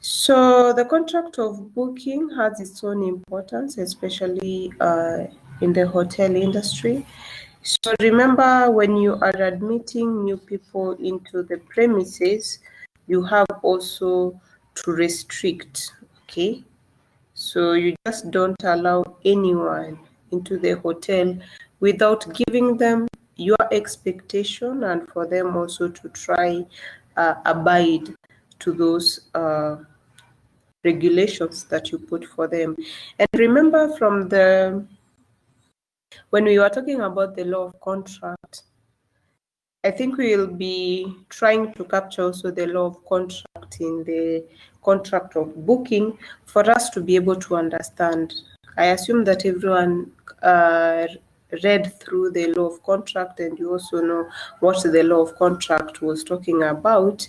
So the contract of booking has its own importance, especially in the hotel industry. So remember, when you are admitting new people into the premises, you have also to restrict, okay? So you just don't allow anyone into the hotel without giving them your expectation and for them also to try abide to those regulations that you put for them. And remember, when we were talking about the law of contract, I think we will be trying to capture also the law of contract in the contract of booking for us to be able to understand. I assume that everyone read through the law of contract, and you also know what the law of contract was talking about.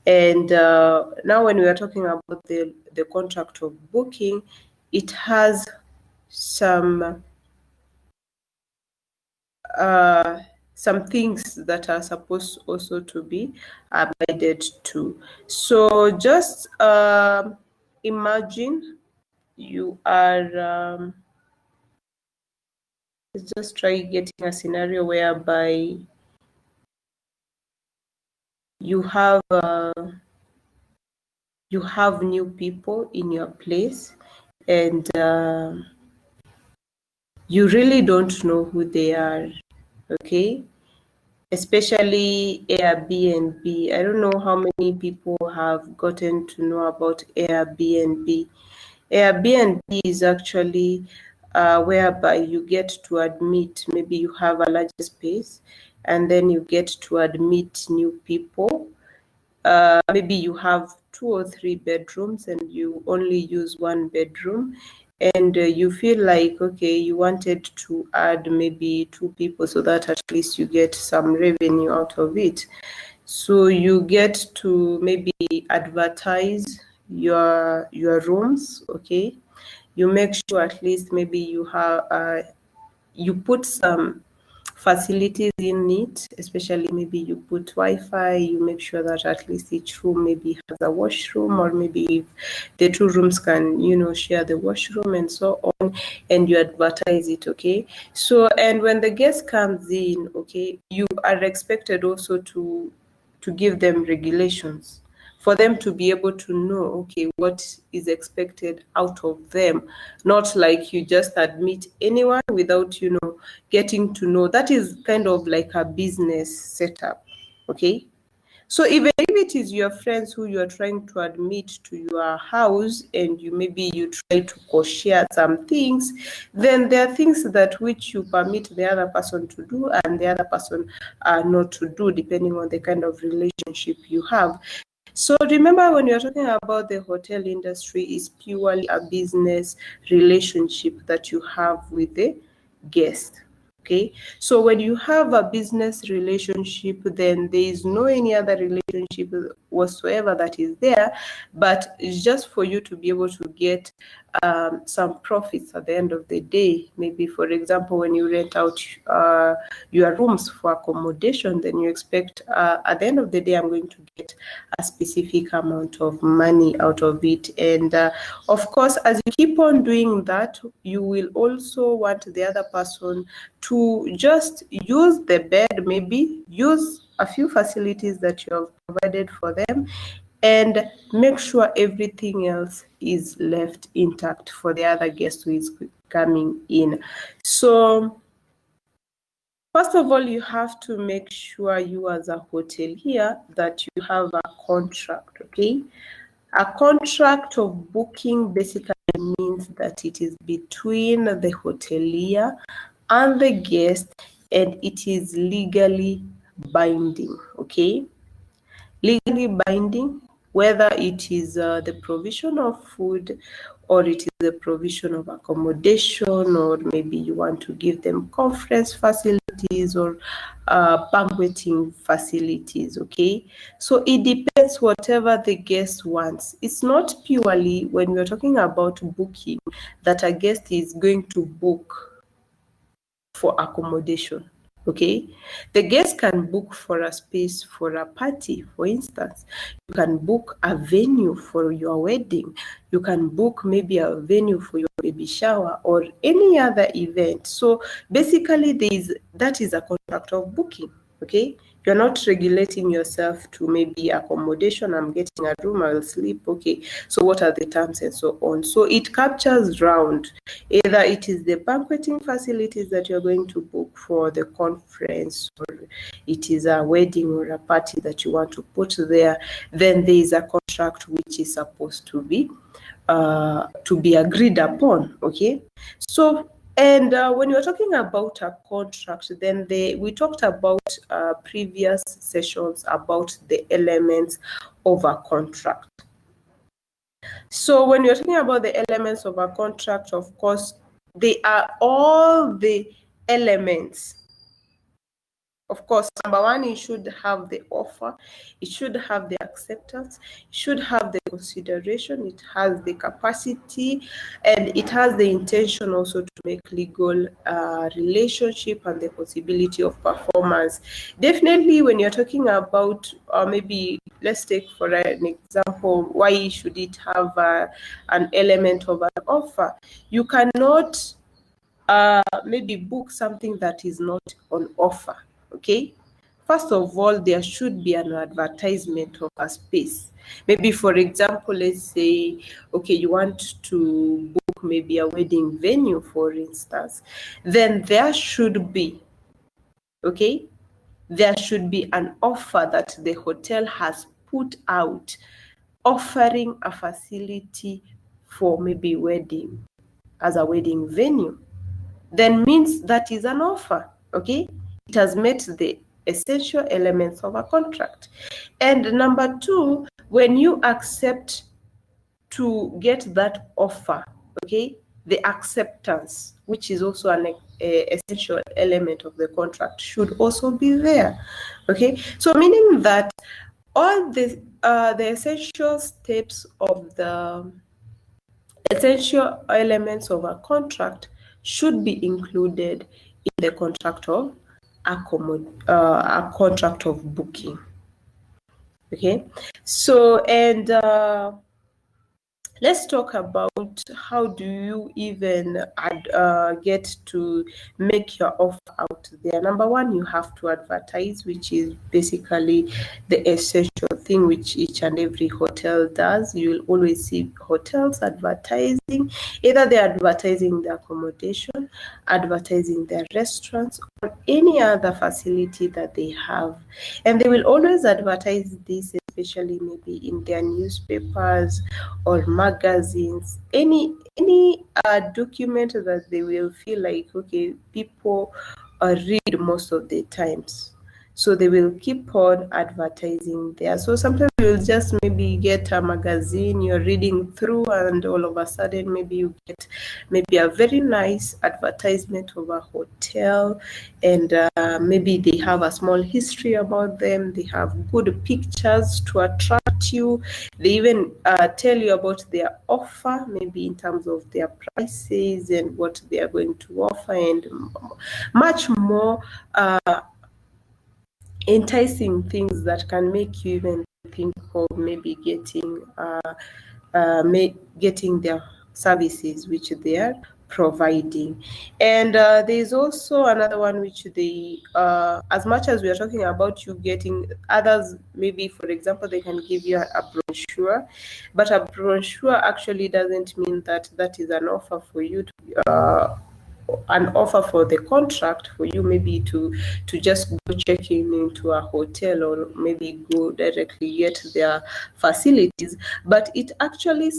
And now when we are talking about the contract of booking, it has some things that are supposed also to be abided to. So just imagine you are, let's just try getting a scenario whereby you have new people in your place, and you really don't know who they are, okay? Especially Airbnb. I don't know how many people have gotten to know about Airbnb. Airbnb is actually whereby you get to admit, maybe you have a large space, and then you get to admit new people. Maybe you have 2 or 3 bedrooms and you only use 1 bedroom, and you feel like, okay, you wanted to add maybe 2 people so that at least you get some revenue out of it. So you get to maybe advertise your rooms, okay? You make sure at least maybe you have you put some facilities in it, especially maybe you put Wi-Fi, you make sure that at least each room maybe has a washroom, or maybe if the 2 rooms can, share the washroom and so on, and you advertise it, okay? So, and when the guest comes in, okay, you are expected also to give them regulations for them to be able to know, okay, what is expected out of them. Not like you just admit anyone without, getting to know. That is kind of like a business setup, okay? So even if it is your friends who you are trying to admit to your house, and you try to co-share some things, then there are things that which you permit the other person to do and the other person not to do, depending on the kind of relationship you have. So remember, when you're talking about the hotel industry, is purely a business relationship that you have with the guest. Okay, so when you have a business relationship, then there is no any other relationship whatsoever that is there, but it's just for you to be able to get some profits at the end of the day. Maybe, for example, when you rent out your rooms for accommodation, then you expect at the end of the day, I'm going to get a specific amount of money out of it. And of course, as you keep on doing that, you will also want the other person to just use the bed, maybe use a few facilities that you have provided for them, and make sure everything else is left intact for the other guest who is coming in. So first of all, you have to make sure, you as a hotelier, that you have a contract, okay? A contract of booking basically means that it is between the hotelier and the guest, and it is legally binding, okay? Legally binding, whether it is the provision of food, or it is the provision of accommodation, or maybe you want to give them conference facilities or banqueting facilities, okay? So it depends whatever the guest wants. It's not purely, when we're talking about booking, that a guest is going to book for accommodation. Okay, the guest can book for a space for a party, for instance. You can book a venue for your wedding. You can book maybe a venue for your baby shower or any other event. So basically, that is a contract of booking. Okay, you're not regulating yourself to maybe accommodation. I'm getting a room, I will sleep. Okay, so what are the terms and so on? So it captures round. Either it is the banqueting facilities that you're going to book for the conference, or it is a wedding or a party that you want to put there, then there is a contract which is supposed to be agreed upon. Okay, so and when you're talking about a contract, then we talked about previous sessions about the elements of a contract. So when you're talking about the elements of a contract, of course, they are all the elements. Of course, number one, it should have the offer, it should have the acceptance, it should have the consideration, it has the capacity, and it has the intention also to make legal relationship and the possibility of performance. Definitely, when you're talking about maybe, let's take for an example, why should it have an element of an offer? You cannot maybe book something that is not on offer. Okay, first of all, there should be an advertisement of a space. Maybe, for example, let's say, okay, you want to book maybe a wedding venue, for instance, then there should be, okay, there should be an offer that the hotel has put out, offering a facility for maybe wedding, as a wedding venue. Then means that is an offer. Okay, it has met the essential elements of a contract. And number two, when you accept to get that offer, okay, the acceptance, which is also an essential element of the contract, should also be there. Okay, so meaning that all the essential steps of the essential elements of a contract should be included in the contract of a contract of booking. Okay, so and let's talk about how do you even get to make your offer out there. Number one, you have to advertise, which is basically the essential thing which each and every hotel does. You will always see hotels advertising. Either they're advertising the accommodation, advertising their restaurants, or any other facility that they have. And they will always advertise this, especially maybe in their newspapers or magazines, any document that they will feel like, okay, people read most of the times. So they will keep on advertising there. So sometimes you'll just maybe get a magazine you're reading through, and all of a sudden maybe you get maybe a very nice advertisement of a hotel, and maybe they have a small history about them. They have good pictures to attract you. They even tell you about their offer, maybe in terms of their prices and what they are going to offer, and much more enticing things that can make you even think of maybe getting their services which they are providing. And there's also another one which they as much as we are talking about you getting others, maybe for example they can give you a brochure, but a brochure actually doesn't mean that that is an offer for you to an offer for the contract for you maybe to just go check into a hotel, or maybe go directly get their facilities, but it actually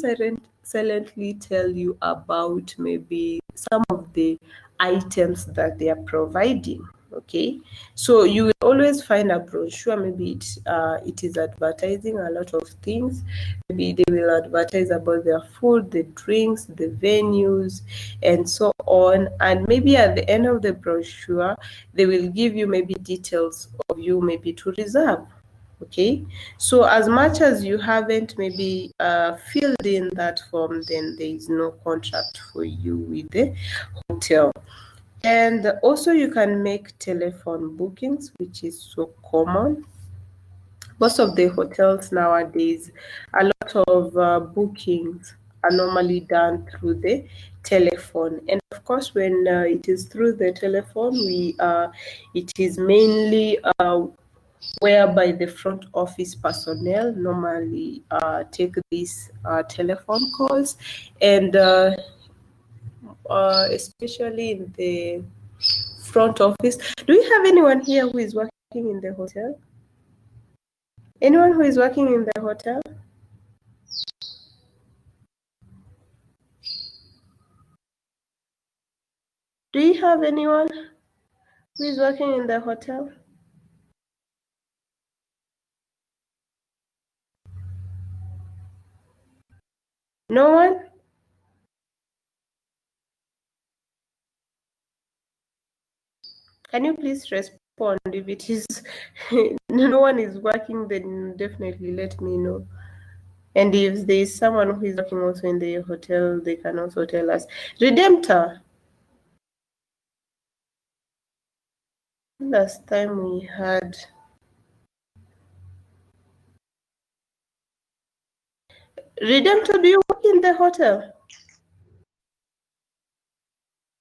silently tell you about maybe some of the items that they are providing. Okay, so you will always find a brochure, maybe it is advertising a lot of things. Maybe they will advertise about their food, the drinks, the venues, and so on. And maybe at the end of the brochure they will give you maybe details of you maybe to reserve. Okay, so as much as you haven't maybe filled in that form, then there is no contract for you with the hotel. And also you can make telephone bookings, which is so common. Most of the hotels nowadays, a lot of bookings are normally done through the telephone. And of course, when it is through the telephone, it is mainly whereby the front office personnel normally take these telephone calls, and especially in the front office. Do you have anyone here who is working in the hotel? Anyone who is working in the hotel? Do you have anyone who is working in the hotel? No one? Can you please respond? If it is no one is working, then definitely let me know. And if there is someone who is working also in the hotel, they can also tell us. Redemptor. Last time we had Redemptor, do you work in the hotel?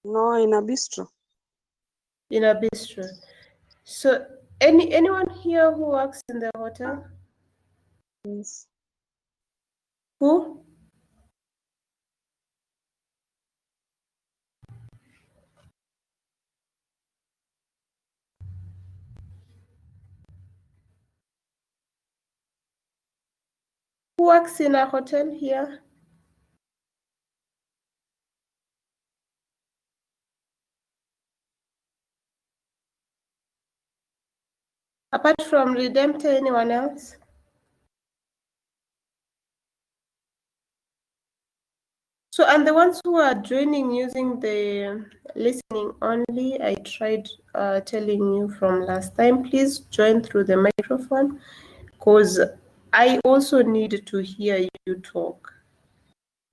No, in a bistro. In a bistro. So anyone here who works in the hotel? Yes. Who? Who works in a hotel here? Apart from Redemptor, anyone else? So, and the ones who are joining using the listening only, I tried telling you from last time, please join through the microphone, because I also need to hear you talk.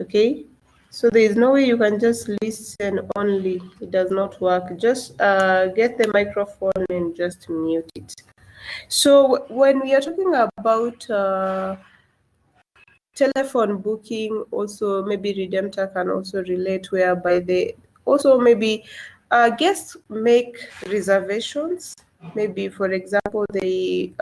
Okay? So there is no way you can just listen only. It does not work. Just get the microphone and just mute it. So when we are talking about telephone booking, also maybe Redemptor can also relate, whereby they also maybe guests make reservations. Maybe, for example, they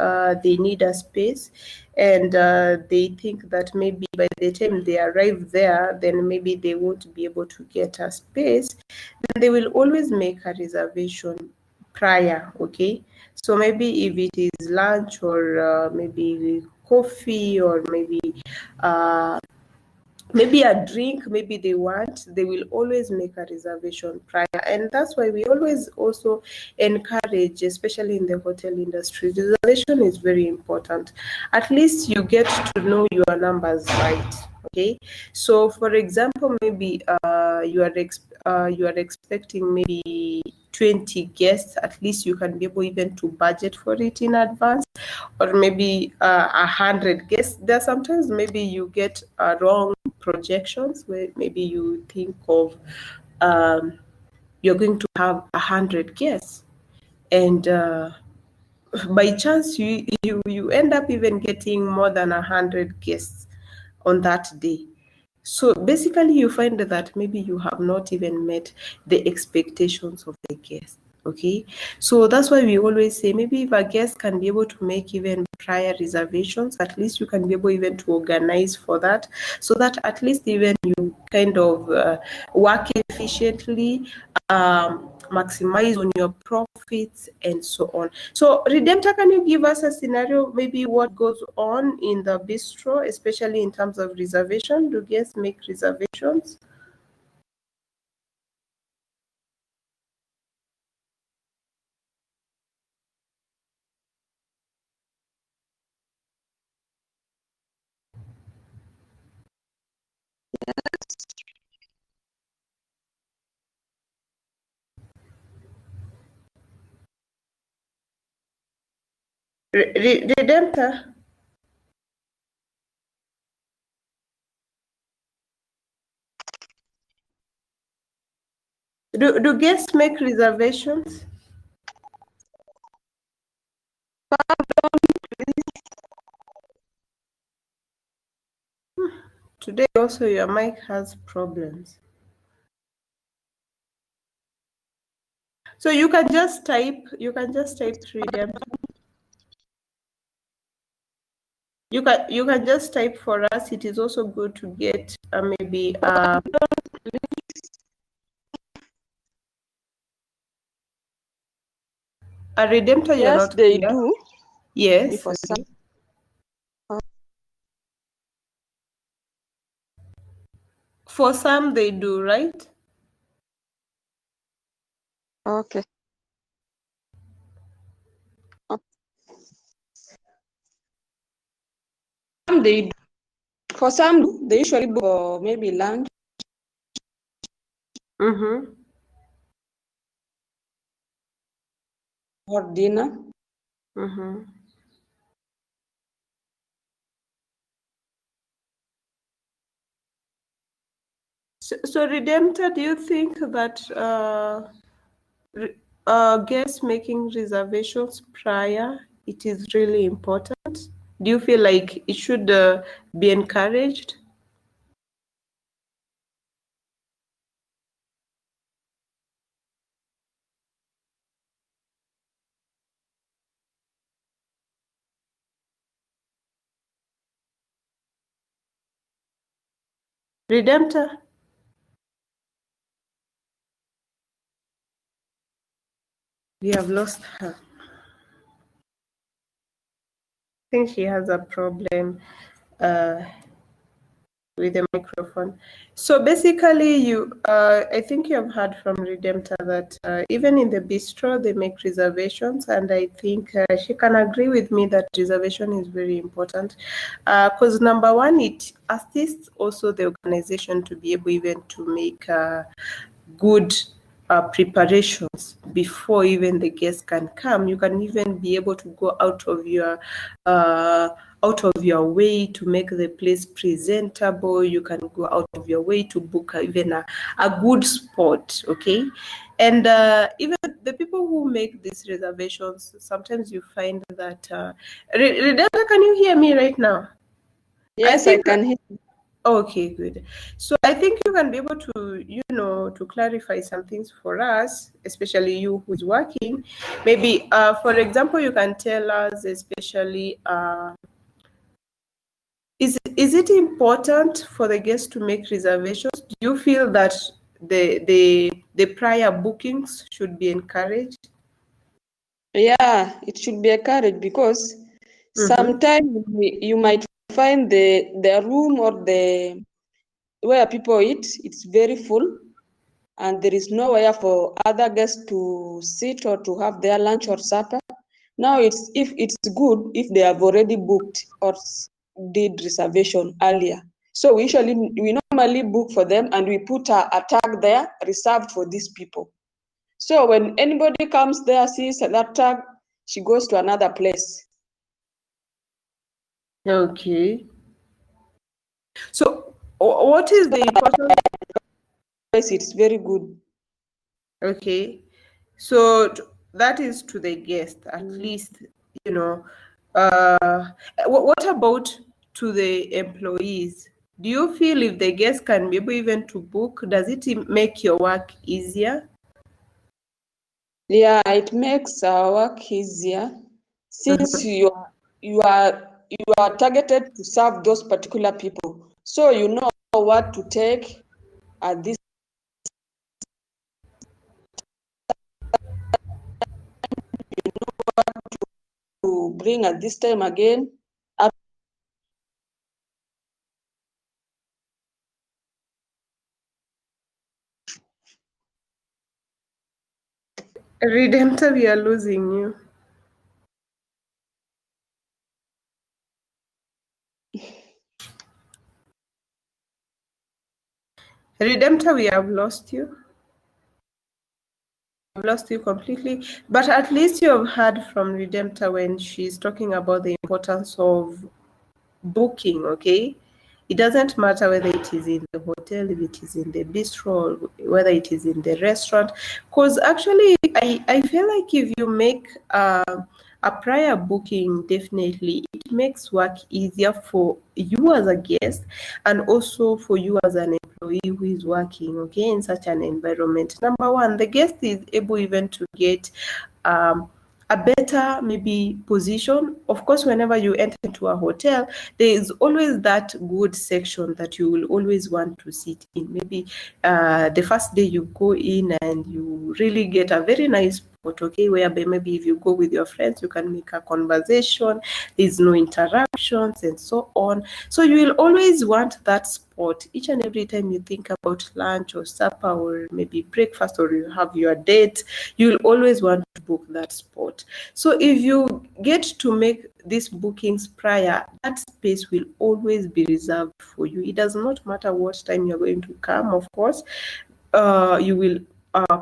need a space, and they think that maybe by the time they arrive there, then maybe they won't be able to get a space. Then they will always make a reservation prior. Okay, so maybe if it is lunch, or maybe coffee, or uh, maybe a drink, maybe they will always make a reservation prior. And that's why we always also encourage, especially in the hotel industry, reservation is very important. At least you get to know your numbers, right? Okay, so for example, maybe you are expecting maybe 20 guests. At least you can be able even to budget for it in advance. Or maybe 100 guests. There are sometimes maybe you get wrong projections, where maybe you think of you're going to have 100 guests, and by chance you end up even getting more than 100 guests on that day. So basically, you find that maybe you have not even met the expectations of the guest. Okay, so that's why we always say, maybe if a guest can be able to make even prior reservations, at least you can be able even to organize for that, so that at least even you kind of work efficiently, maximize on your profits, and so on. So, Redemptor, can you give us a scenario, maybe what goes on in the bistro, especially in terms of reservation? Do guests make reservations? Redemptor? Do guests make reservations? Today also your mic has problems. So you can just type Redemptor. You can just type for us. It is also good to get maybe a Redemptor. You're Yes, not they clear. do. Yes. For some. For some they do, right? Okay. Some they do. For some, they usually book for maybe lunch Mm-hmm. or dinner. Mm-hmm. So Redemptor, do you think that guests making reservations prior, it is really important? Do you feel like it should be encouraged? Redemptor, we have lost her. I think she has a problem with the microphone. So basically, I think you have heard from Redemptor that even in the bistro they make reservations, and I think she can agree with me that reservation is very important. Because number one, it assists also the organization to be able even to make good preparations before even the guests can come. You can even be able to go uh, out of your way to make the place presentable. You can go out of your way to book even a good spot. Okay, and even the people who make these reservations, sometimes you find that. Redata, can you hear me right now? I Yes, I think can hear. Okay, good. So I think you can be able to, to clarify some things for us, especially you who's working. Maybe, for example, you can tell us, especially, is it important for the guests to make reservations? Do you feel that the prior bookings should be encouraged? Yeah, it should be encouraged because Mm-hmm. sometimes you might find the room or the where people eat, it's very full, and there is nowhere for other guests to sit or to have their lunch or supper. Now it's good if they have already booked or did reservation earlier. So we normally book for them and we put a tag there reserved for these people. So when anybody comes there, sees that tag, she goes to another place. Okay. So, what is the importance? Yes, it's very good. Okay, so that is to the guest, at least, you know. What about to the employees? Do you feel if the guest can be able even to book, does it make your work easier? Yeah, it makes our work easier since you are targeted to serve those particular people. So you know what to take at this to bring at this time again. Redemptor, we are losing you. Redemptor, we have lost you. I've lost you completely. But at least you have heard from Redemptor when she's talking about the importance of booking, okay? It doesn't matter whether it is in the hotel, if it is in the bistro, whether it is in the restaurant. Because actually, I feel like if you make a prior booking, definitely it makes work easier for you as a guest and also for you as an employee who is working, okay, in such an environment. Number one, the guest is able even to get a better maybe position. Of course, whenever you enter into a hotel, there is always that good section that you will always want to sit in. Maybe the first day you go in and you really get a very nice spot, okay, whereby maybe if you go with your friends, you can make a conversation, there's no interruptions and so on. So you will always want that spot each and every time you think about lunch or supper or maybe breakfast or you have your date, you'll always want to book that spot. So if you get to make these bookings prior, that space will always be reserved for you. It does not matter what time you're going to come, of course. You will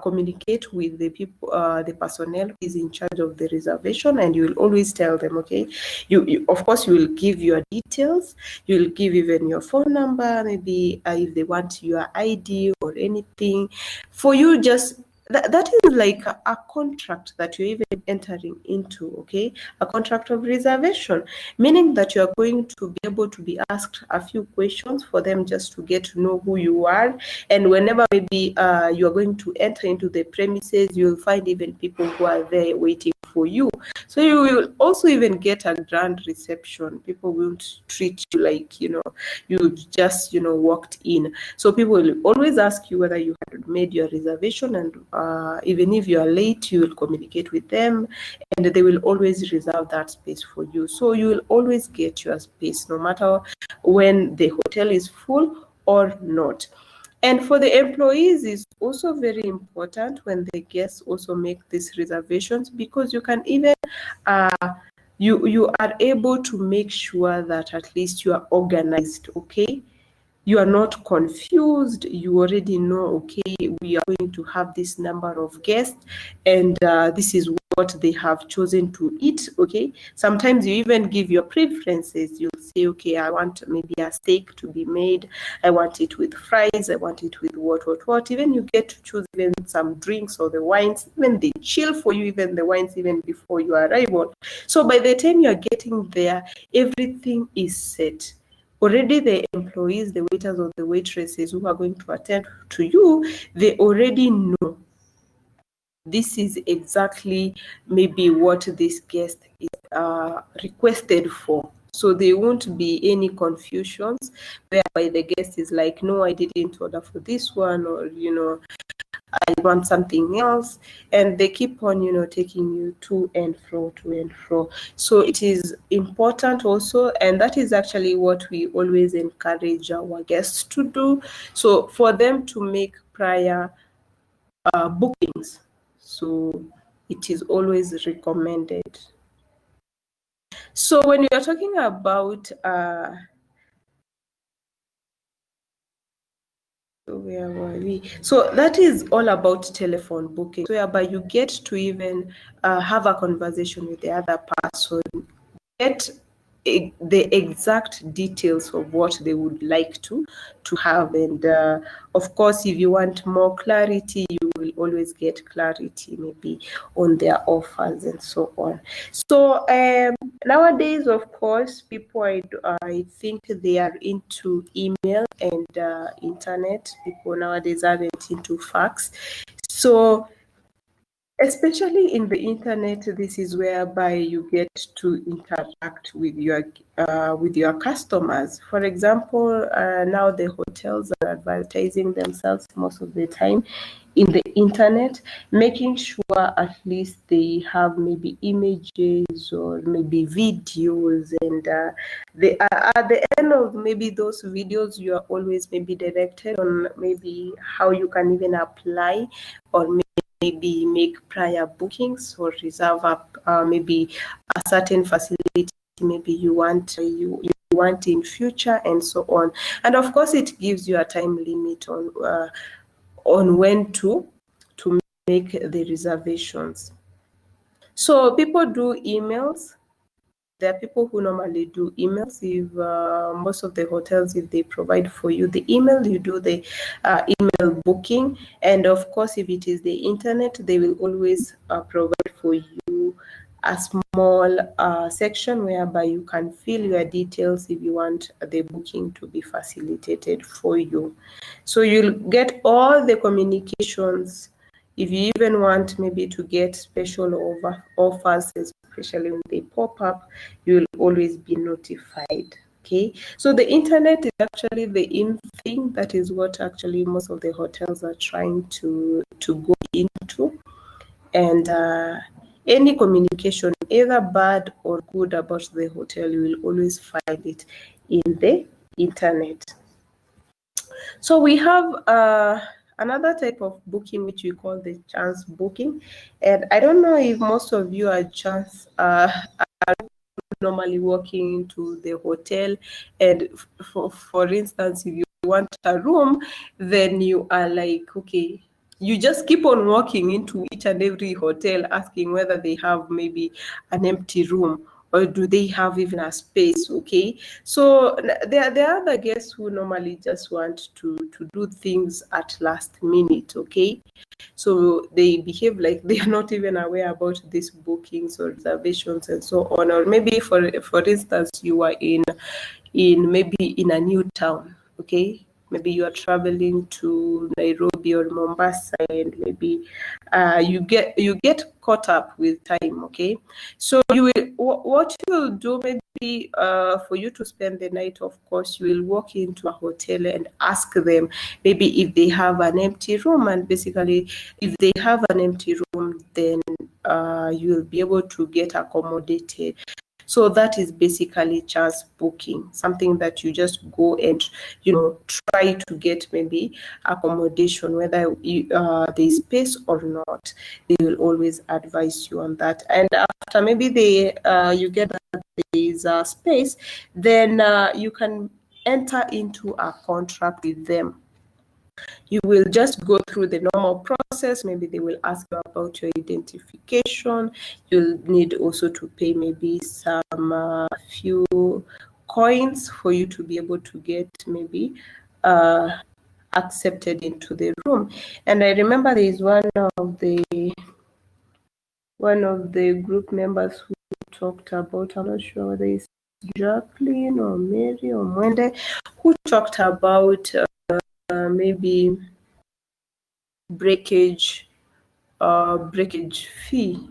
communicate with the people, the personnel who is in charge of the reservation, and you will always tell them, okay, you of course you will give your details, you will give even your phone number, maybe if they want your ID or anything for you. Just that is like a contract that you're even entering into, okay? A contract of reservation, meaning that you are going to be able to be asked a few questions for them just to get to know who you are. And whenever maybe you are going to enter into the premises, you'll find even people who are there waiting for you. So you will also even get a grand reception. People won't treat you like, you just, walked in. So people will always ask you whether you had made your reservation, and even if you are late, you will communicate with them and they will always reserve that space for you. So you will always get your space no matter when the hotel is full or not. And for the employees, it's also very important when the guests also make these reservations, because you can even you are able to make sure that at least you are organized, okay? You are not confused. You already know, okay, we are going to have this number of guests and this is what they have chosen to eat, okay? Sometimes you even give your preferences. You'll say, okay, I want maybe a steak to be made. I want it with fries. I want it with what. Even you get to choose even some drinks or the wines. Even they chill for you, even the wines, even before your arrival. So by the time you're getting there, everything is set. Already the employees, the waiters or the waitresses who are going to attend to you, they already know this is exactly maybe what this guest is requested for. So there won't be any confusions whereby the guest is like, no, I didn't order for this one, or, I want something else, and they keep on, taking you to and fro. So it is important also, and that is actually what we always encourage our guests to do. So for them to make prior bookings. So it is always recommended. So when you are talking about so where were we? So that is all about telephone booking, whereby you get to even have a conversation with the other person, get the exact details of what they would like to have. And of course, if you want more clarity, you will always get clarity maybe on their offers and so on. So nowadays, of course, people, I think they are into email and internet. People nowadays aren't into fax. So especially in the internet, this is whereby you get to interact with your customers. For example, now the hotels are advertising themselves most of the time in the internet, making sure at least they have maybe images or maybe videos, and they are at the end of maybe those videos, you are always maybe directed on maybe how you can even apply or maybe make prior bookings or reserve maybe a certain facility maybe you want in future, and so on. And of course, it gives you a time limit on when to make the reservations. So people do emails, there are people who normally do emails. If most of the hotels, if they provide for you the email, you do the email booking. And of course, if it is the internet, they will always provide for you a small section whereby you can fill your details if you want the booking to be facilitated for you. So you'll get all the communications. If you even want maybe to get special offers, especially when they pop up, you will always be notified. Okay, so the internet is actually the in thing. That is what actually most of the hotels are trying to go into. And any communication, either bad or good, about the hotel, you will always find it in the internet. So we have another type of booking which we call the chance booking, and I don't know if most of you are normally walking into the hotel, and for instance, if you want a room, then you are like, okay, you just keep on walking into each and every hotel asking whether they have maybe an empty room, or do they have even a space. Okay, so there are other guests who normally just want to do things at last minute. Okay, so they behave like they are not even aware about these bookings or reservations and so on. Or maybe for instance, you are in maybe in a new town. Okay, maybe you are traveling to Nairobi or Mombasa, and maybe you get caught up with time. Okay, so you will what you will do, maybe for you to spend the night, of course, you will walk into a hotel and ask them maybe if they have an empty room. And basically, if they have an empty room, then you will be able to get accommodated. So that is basically chance booking, something that you just go and, try to get maybe accommodation, whether there is space or not. They will always advise you on that. And after maybe you get that there is a space, then you can enter into a contract with them. You will just go through the normal process. Maybe they will ask you about your identification. You'll need also to pay maybe some few coins for you to be able to get maybe accepted into the room. And I remember there is one of the group members who talked about, I'm not sure whether it's Jacqueline or Mary or Mwende, who talked about maybe breakage fee.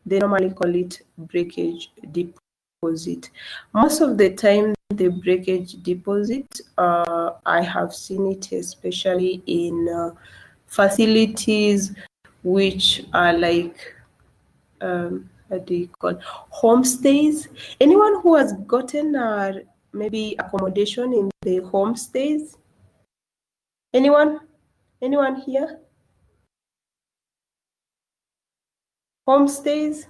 They normally call it breakage deposit. Most of the time, the breakage deposit, I have seen it especially in facilities which are like, what do you call, homestays. Anyone who has gotten maybe accommodation in the homestays? Anyone here? Homestays?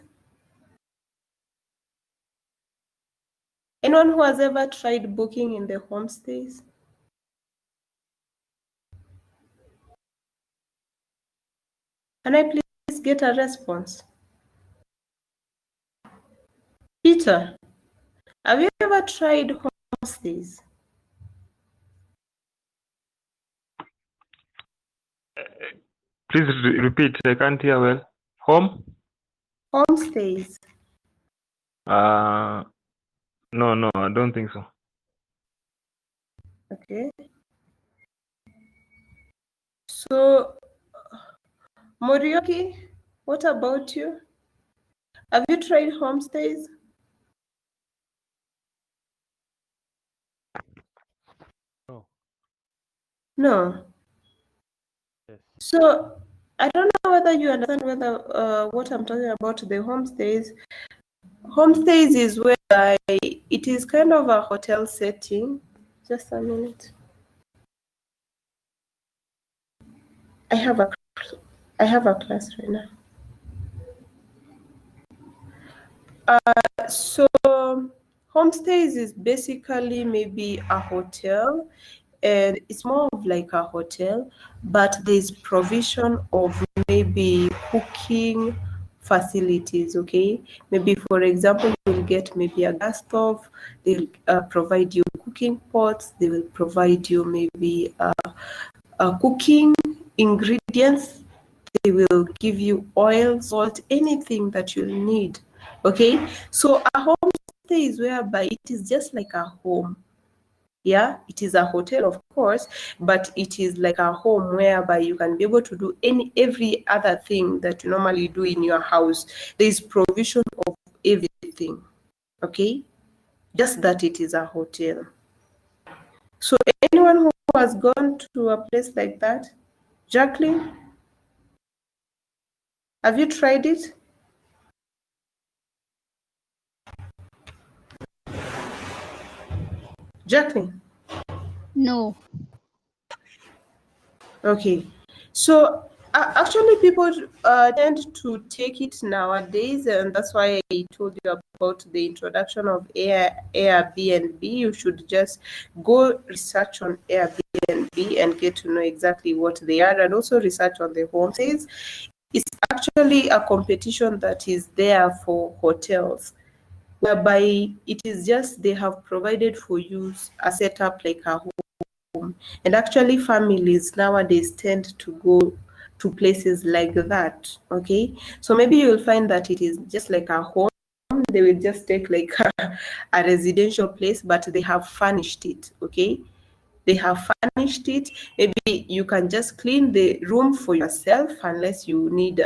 Anyone who has ever tried booking in the homestays? Can I please get a response? Peter, have you ever tried homestays? Please repeat. I can't hear well. Homestays. No, I don't think so. Okay. So, Morioki, what about you? Have you tried homestays? No. No. Yes. So, I don't know whether you understand what I'm talking about, the homestays. Homestays is where it is kind of a hotel setting. Just a minute. I have a class right now. So homestays is basically maybe a hotel, and it's more of like a hotel, but there's provision of maybe cooking facilities, okay? Maybe, for example, you'll get maybe a gas stove, they'll provide you cooking pots, they will provide you maybe cooking ingredients, they will give you oil, salt, anything that you'll need, okay? So a homestay is whereby it is just like a home. Yeah, it is a hotel, of course, but it is like a home whereby you can be able to do every other thing that you normally do in your house. There is provision of everything, okay? Just that it is a hotel. So anyone who has gone to a place like that? Jacqueline, have you tried it? Jacqueline? No. Okay, so actually people tend to take it nowadays, and that's why I told you about the introduction of Airbnb. You should just go research on Airbnb and get to know exactly what they are, and also research on the homestays. It's actually a competition that is there for hotels, whereby it is just they have provided for you a setup like a home. And actually families nowadays tend to go to places like that, okay? So maybe you'll find that it is just like a home. They will just take like a residential place, but they have furnished it, okay? They have furnished it. Maybe you can just clean the room for yourself unless you need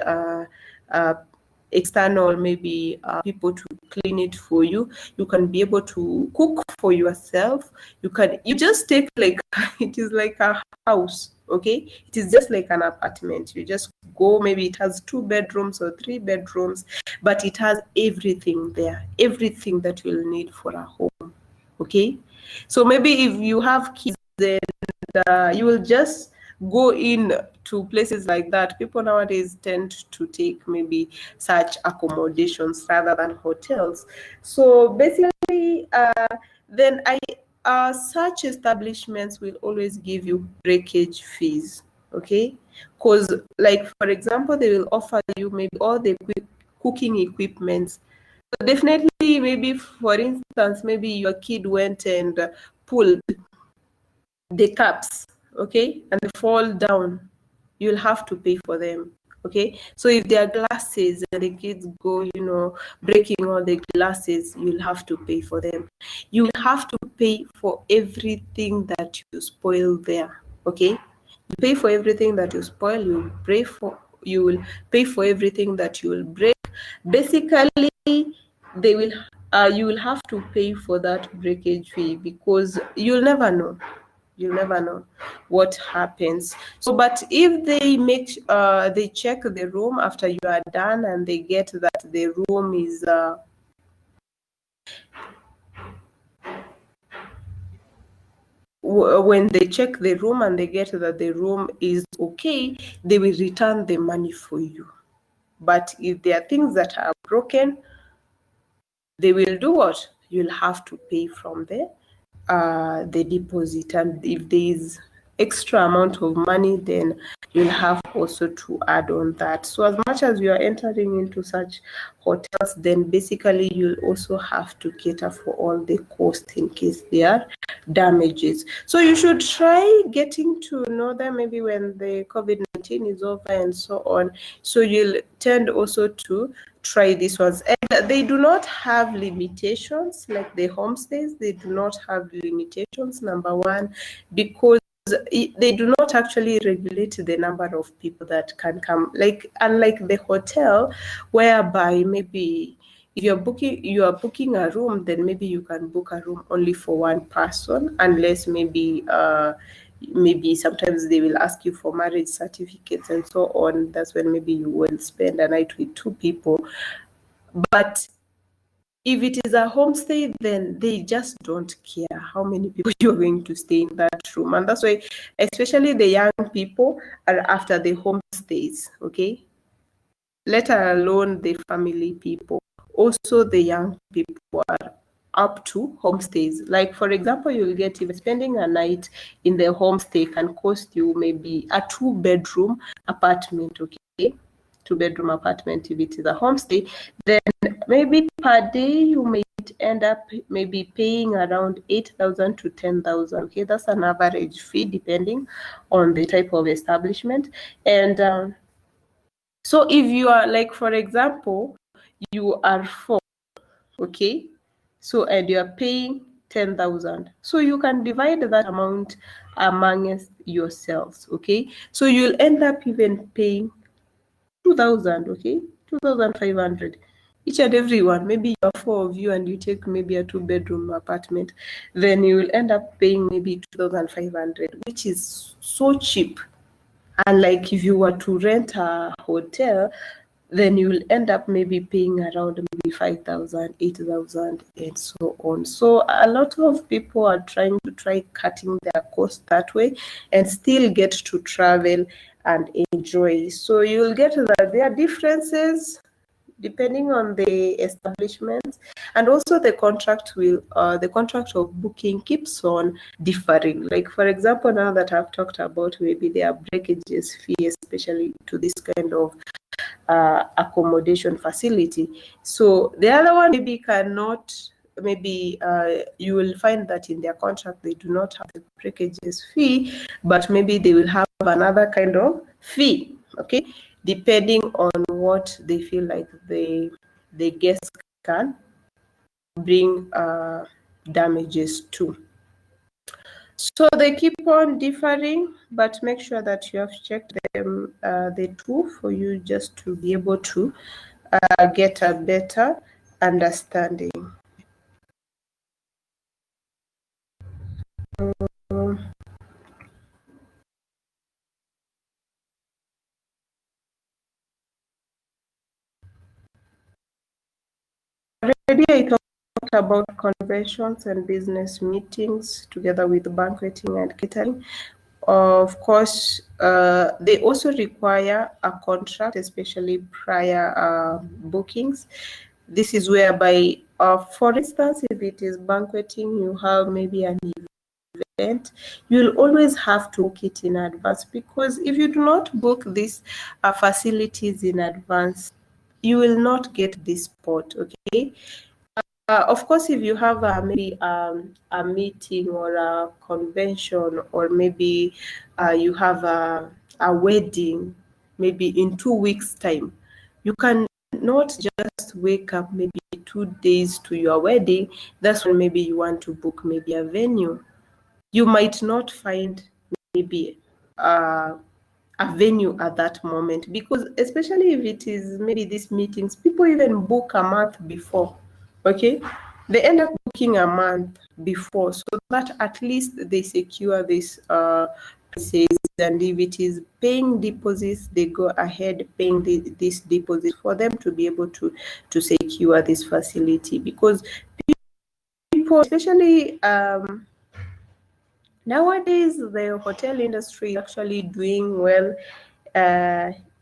external maybe people to clean it for you. You can be able to cook for yourself. You just take like it is like a house, okay? It is just like an apartment. You just go, maybe it has 2 bedrooms or 3 bedrooms, but it has everything there, everything that you'll need for a home, okay? So maybe if you have kids, then you will just go in to places like that. People nowadays tend to take maybe such accommodations rather than hotels. So basically, then such establishments will always give you breakage fees, okay? Because, like, for example, they will offer you maybe all the cooking equipment. So definitely, maybe for instance, maybe your kid went and pulled the cups, okay, and they fall down, you'll have to pay for them, okay? So if there are glasses and the kids go, breaking all the glasses, you'll have to pay for them. You'll have to pay for everything that you spoil there, okay? You pay for everything that you spoil, you will pay for everything that you will break. Basically, they will you will have to pay for that breakage fee, because you'll never know what happens. So but if they they check the room after you are done, and they get that the room is when they check the room and they get that the room is okay, they will return the money for you. But if there are things that are broken, they will do what? You'll have to pay from the deposit, and if there is extra amount of money, then you'll have also to add on that. So as much as you are entering into such hotels, then basically you'll also have to cater for all the costs in case there are damages. So you should try getting to know them maybe when the COVID-19 is over and so on. So you'll tend also to try these ones, and they do not have limitations like the homestays. They do not have limitations, number one, because they do not actually regulate the number of people that can come, like unlike the hotel, whereby maybe if you are booking a room, then maybe you can book a room only for one person, unless maybe sometimes they will ask you for marriage certificates and so on. That's when maybe you will spend a night with 2 people. But if it is a homestay, then they just don't care how many people you're going to stay in that room. And that's why, especially the young people are after the homestays, okay? Let alone the family people. Also, the young people are up to homestays. Like, for example, you'll get, even spending a night in the homestay can cost you maybe a 2-bedroom apartment, okay? two-bedroom apartment, if it is a homestay, then maybe per day you might end up maybe paying around 8,000 to 10,000. Okay, that's an average fee depending on the type of establishment. And so if you are, like, for example, you are 4, okay, so and you are paying 10,000, so you can divide that amount amongst yourselves. Okay, so you'll end up even paying 2,000, okay, 2,500 each and every one. Maybe you are 4 of you and you take maybe a 2-bedroom apartment, then you will end up paying maybe 2,500, which is so cheap. And like if you were to rent a hotel, then you will end up maybe paying around maybe 5,000, 8,000, and so on. So a lot of people are trying to cutting their costs that way and still get to travel and enjoy. So you'll get that there are differences depending on the establishment, and also the contract of booking keeps on differing. Like, for example, now that I've talked about maybe their breakages fee, especially to this kind of accommodation facility. So the other one maybe cannot, maybe you will find that in their contract they do not have the breakages fee, but maybe they will have another kind of fee, okay, depending on what they feel like the guests can bring damages to. So they keep on differing, but make sure that you have checked them, the two, for you just to be able to get a better understanding. Already I talked about conventions and business meetings together with banqueting and catering. Of course, they also require a contract, especially prior bookings. This is whereby, for instance, if it is banqueting, you have maybe an event, you'll always have to book it in advance, because if you do not book these facilities in advance, you will not get this spot, okay? Of course, if you have maybe a meeting or a convention, or maybe you have a wedding, maybe in 2 weeks' time, you can not just wake up maybe 2 days to your wedding. That's when maybe you want to book maybe a venue. You might not find maybe a venue at that moment, because especially if it is maybe these meetings, people even book a month before. Okay, they end up booking a month before, so that at least they secure this prices. And if it is paying deposits, they go ahead paying this deposit for them to be able to secure this facility, because people, especially nowadays, the hotel industry is actually doing well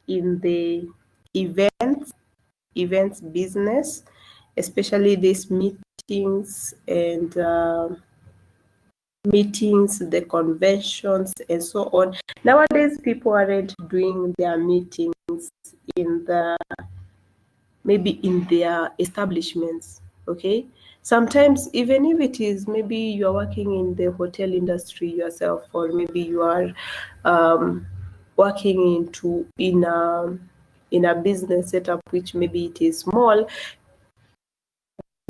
in the events business, especially these meetings and the conventions and so on. Nowadays, people aren't doing their meetings in their establishments, okay? Sometimes, even if it is maybe you're working in the hotel industry yourself, or maybe you are working in a business setup which maybe it is small,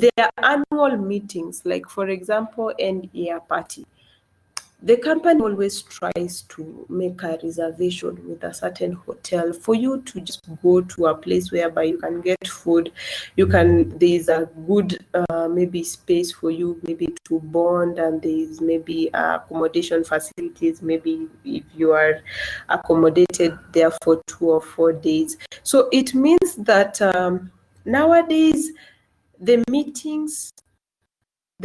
their annual meetings, like for example, end year party, the company always tries to make a reservation with a certain hotel for you to just go to a place whereby you can get food. There's a good maybe space for you maybe to bond, and there's maybe accommodation facilities, maybe if you are accommodated there for 2 or 4 days. So it means that nowadays the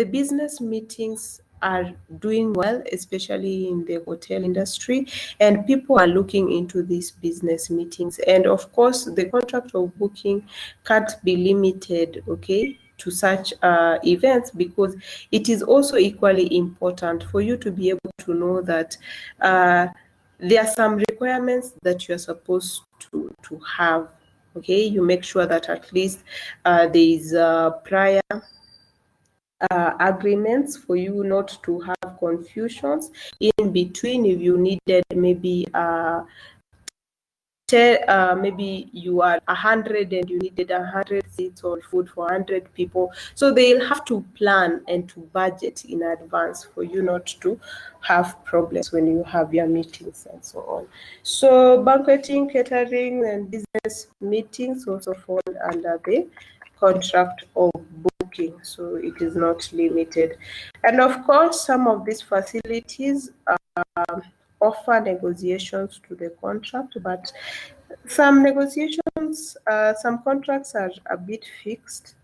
business meetings are doing well, especially in the hotel industry, and people are looking into these business meetings. And of course, the contract of booking can't be limited, okay, to such events, because it is also equally important for you to be able to know that there are some requirements that you're supposed to have Okay, you make sure that at least there is prior agreements for you not to have confusions in between. If you needed maybe maybe you are 100 and you needed 100 seats or food for 100 people, so they'll have to plan and to budget in advance for you not to have problems when you have your meetings and so on. So banqueting, catering, and business meetings also fall under the contract of booking, so it is not limited. And of course, some of these facilities offer negotiations to the contract, but some negotiations, some contracts are a bit fixed,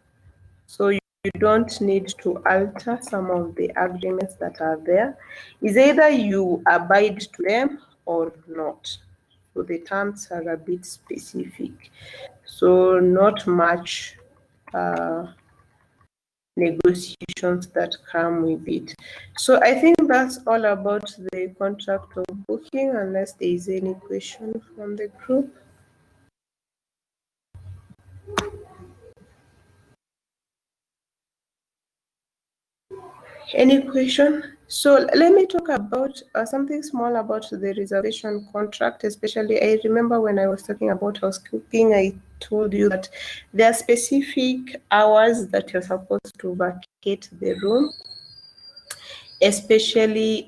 so you don't need to alter some of the agreements that are there. It's either you abide to them or not. So the terms are a bit specific, so not much negotiations that come with it. So I think that's all about the contract of booking, unless there is any question from the group. Any question? So let me talk about something small about the reservation contract. Especially, I remember when I was talking about housekeeping, I told you that there are specific hours that you're supposed to vacate the room, especially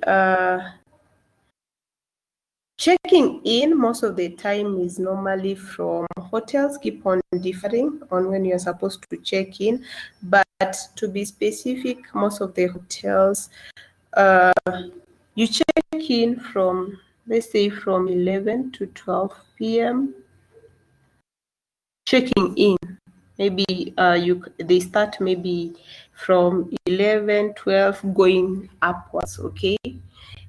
checking in. Most of the time is normally from hotels, keep on differing on when you're supposed to check in, but to be specific, most of the hotels you check in from, let's say, from 11 to 12 p.m. checking in. Maybe they start maybe from 11, 12 going upwards, okay?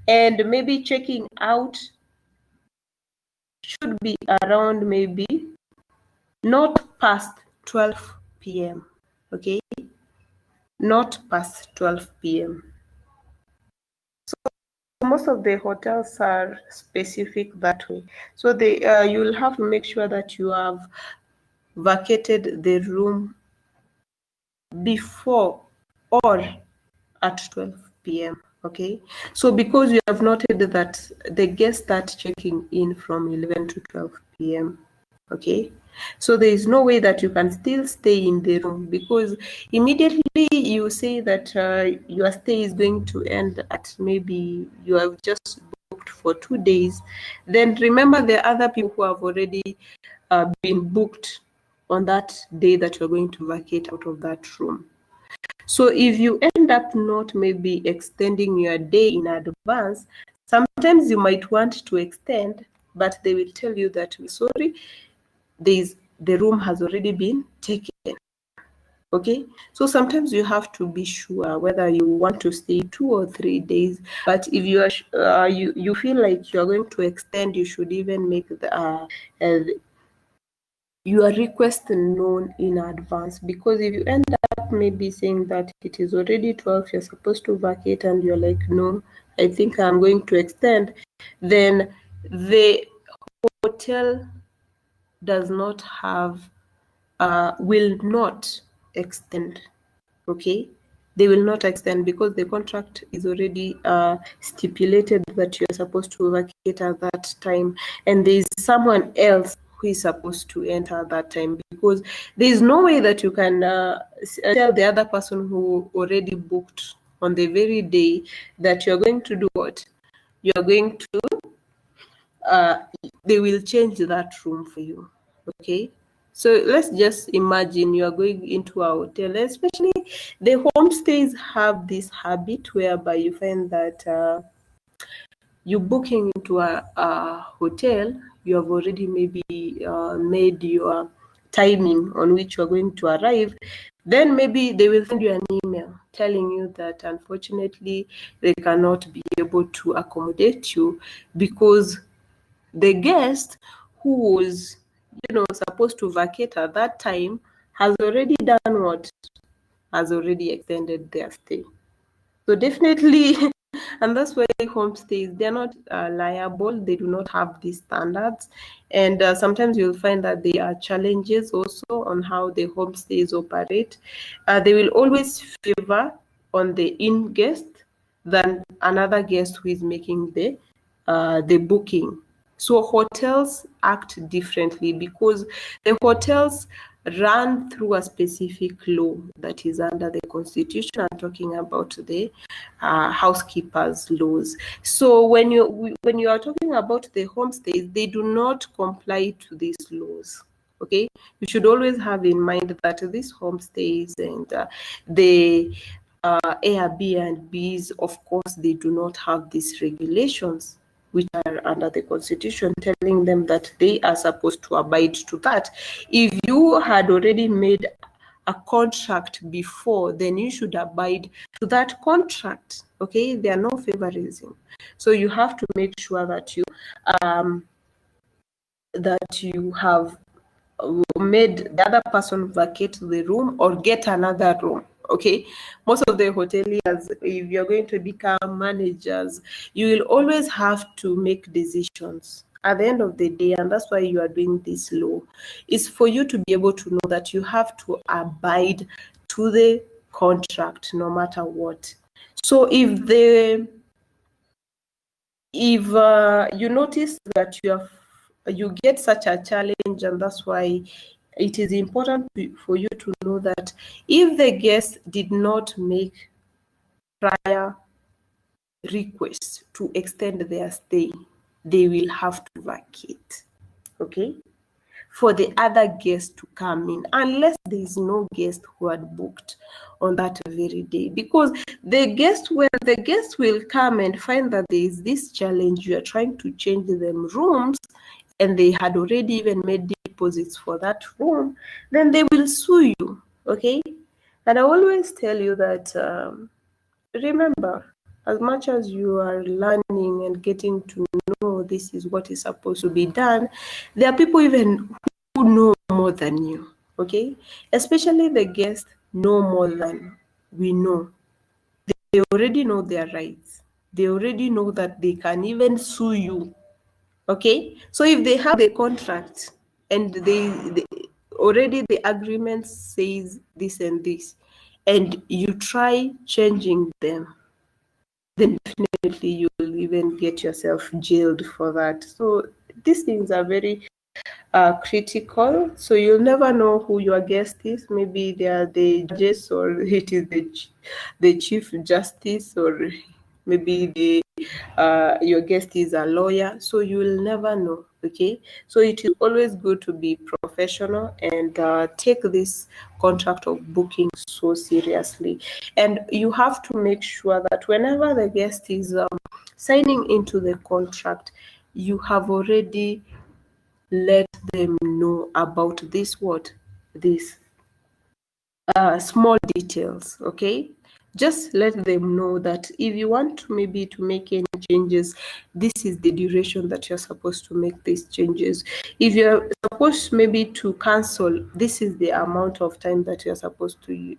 And maybe checking out should be around maybe not past 12 p.m. Okay, not past 12 p.m. So most of the hotels are specific that way. So they you'll have to make sure that you have vacated the room before or at 12 p.m. Okay, so because you have noted that the guests start checking in from 11 to 12 p.m. Okay, so there is no way that you can still stay in the room, because immediately you say that your stay is going to end at, maybe you have just booked for 2 days, then remember there are other people who have already been booked on that day that you're going to vacate out of that room. So if you end up not maybe extending your day in advance, sometimes you might want to extend, but they will tell you that, sorry, the room has already been taken. Okay, so sometimes you have to be sure whether you want to stay 2 or 3 days. But if you are you feel like you are going to extend, you should even make your request known in advance, because if you end up maybe saying that it is already 12, you're supposed to vacate, and you're like, no, I think I'm going to extend, then the hotel does not have will not extend. Okay, they will not extend, because the contract is already stipulated that you're supposed to vacate at that time, and there is someone else who is supposed to enter at that time, because there is no way that you can tell the other person who already booked on the very day that you're going to do what? You're going to they will change that room for you. Okay, so let's just imagine you are going into a hotel, especially the homestays have this habit whereby you find that you booking into a hotel, you have already maybe made your timing on which you are going to arrive. Then maybe they will send you an email telling you that unfortunately they cannot be able to accommodate you, because the guest who was, supposed to vacate at that time has already done what? Has already extended their stay. So definitely And that's why homestays, they're not liable. They do not have these standards. And sometimes you'll find that there are challenges also on how the homestays operate. They will always favor on the in guest than another guest who is making the booking. So hotels act differently because the hotels run through a specific law that is under the constitution. I'm talking about the housekeepers laws. So when you are talking about the homestays, they do not comply to these laws. Okay, you should always have in mind that these homestays and the Airbnbs, of course, they do not have these regulations which are under the constitution telling them that they are supposed to abide to that. If you had already made a contract before, then you should abide to that contract. Okay, there are no favorism. So you have to make sure that you have made the other person vacate the room or get another room. Okay, most of the hoteliers, if you're going to become managers, you will always have to make decisions at the end of the day, and that's why you are doing this law. Is for you to be able to know that you have to abide to the contract no matter what. So if you notice that you get such a challenge, and that's why it is important for you to know that if the guest did not make prior requests to extend their stay, they will have to vacate. Okay, for the other guest to come in, unless there is no guest who had booked on that very day, because the guest will come and find that there is this challenge, you are trying to change them rooms, and they had already even made deposits for that room, then they will sue you. Okay, and I always tell you that remember, as much as you are learning and getting to know this is what is supposed to be done, there are people even who know more than you. Okay, especially the guests know more than we know. They already know their rights. They already know that they can even sue you. Okay, so if they have the contract and they already the agreement says this and this, and you try changing them, then definitely you will even get yourself jailed for that. So these things are very critical. So you'll never know who your guest is. Maybe they are the judges, or it is the chief justice, or maybe your guest is a lawyer. So you will never know. Okay, so it is always good to be professional and take this contract of booking so seriously. And you have to make sure that whenever the guest is signing into the contract, you have already let them know about this small details. Okay, just let them know that if you want to maybe to make any changes, this is the duration that you're supposed to make these changes. If you're supposed maybe to cancel, this is the amount of time that you're supposed to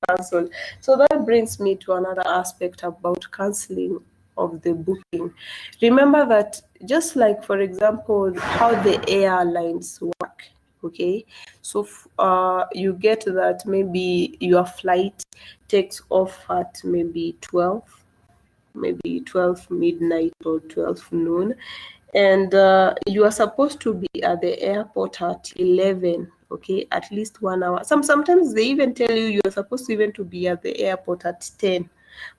cancel. So that brings me to another aspect about canceling of the booking. Remember that, just like for example how the airlines work. Okay, so you get that maybe your flight takes off at maybe 12 midnight or 12 noon, and you are supposed to be at the airport at 11. Okay, at least 1 hour. Sometimes they even tell you you're supposed to even to be at the airport at 10.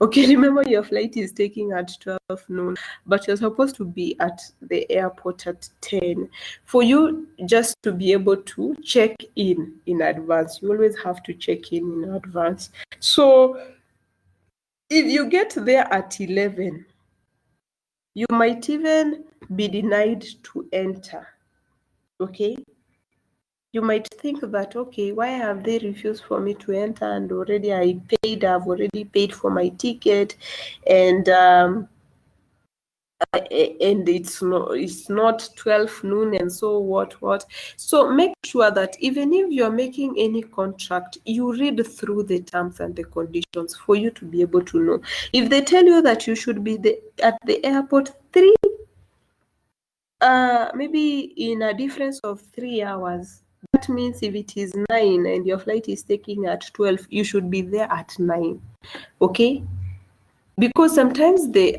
Okay, remember your flight is taking at 12 noon, but you're supposed to be at the airport at 10. For you just to be able to check in advance, you always have to check in advance. So if you get there at 11, you might even be denied to enter. Okay, you might think that, okay, why have they refused for me to enter, and already I've already paid for my ticket, and and it's not 12 noon and so what. So make sure that even if you're making any contract, you read through the terms and the conditions for you to be able to know. If they tell you that you should be at the airport maybe in a difference of 3 hours, that means if it is 9 and your flight is taking at 12, you should be there at 9. Okay, because sometimes they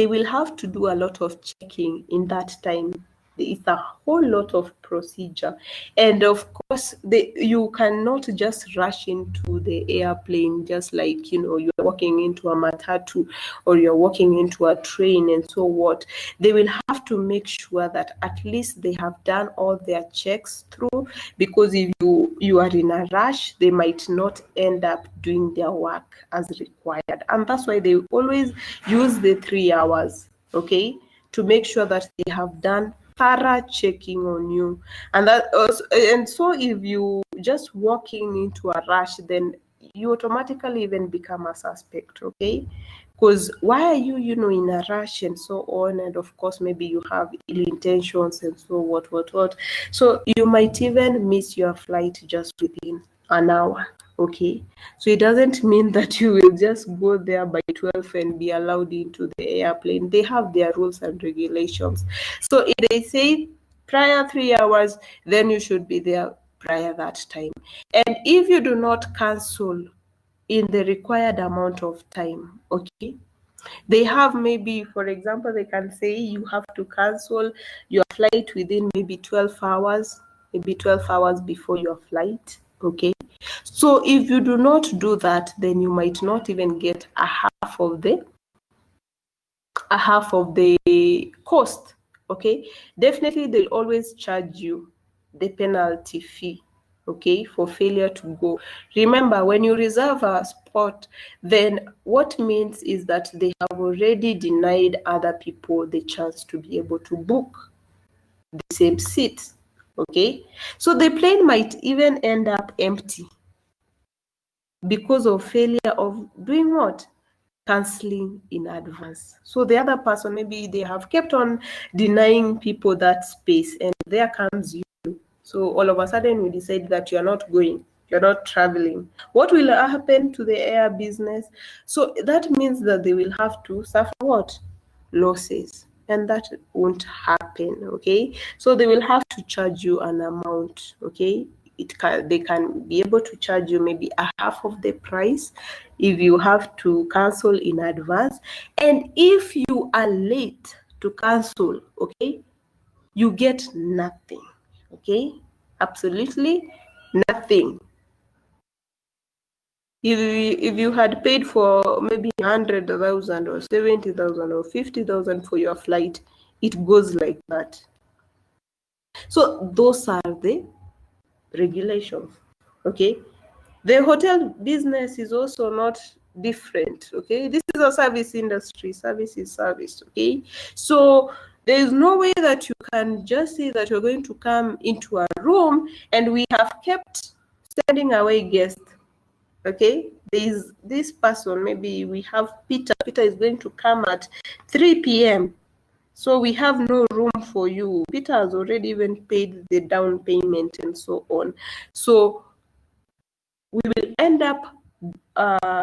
will have to do a lot of checking in that time. It's a whole lot of procedure, and of course you cannot just rush into the airplane just like you're walking into a matatu or you're walking into a train and so what. They will have to make sure that at least they have done all their checks through, because if you are in a rush, they might not end up doing their work as required, and that's why they always use the 3 hours, okay, to make sure that they have done thorough checking on you. And so if you just walking into a rush, then you automatically even become a suspect, okay? Because why are you in a rush and so on, and of course maybe you have ill intentions and so what. So you might even miss your flight just within an hour, okay? So it doesn't mean that you will just go there by 12 and be allowed into the airplane. They have their rules and regulations. So if they say prior 3 hours, then you should be there prior that time. And if you do not cancel in the required amount of time, okay, they have, maybe for example, they can say you have to cancel your flight within maybe 12 hours, maybe 12 hours before your flight, okay? So if you do not do that, then you might not even get a half of the cost, okay? Definitely they'll always charge you the penalty fee, okay, for failure to go. Remember, when you reserve a spot, then what means is that they have already denied other people the chance to be able to book the same seat, okay? So the plane might even end up empty because of failure of doing what? Canceling in advance. So the other person, maybe they have kept on denying people that space, and there comes you. So all of a sudden you decide that you're not going, you're not traveling. What will happen to the air business? So that means that they will have to suffer what? Losses. And that won't happen, okay? So they will have to charge you an amount, okay? They can be able to charge you maybe a half of the price if you have to cancel in advance. And if you are late to cancel, okay, you get nothing, okay? Absolutely nothing. If you had paid for maybe 100,000 or 70,000 or 50,000 for your flight, it goes like that. So those are the regulations, okay? The hotel business is also not different, okay? This is a service industry. Service is service, okay? So there is no way that you can just say that you're going to come into a room and we have kept sending away guests, okay? There is this person, maybe we have Peter. Peter is going to come at 3 p.m. So we have no room for you. Peter has already even paid the down payment and so on. So we will end up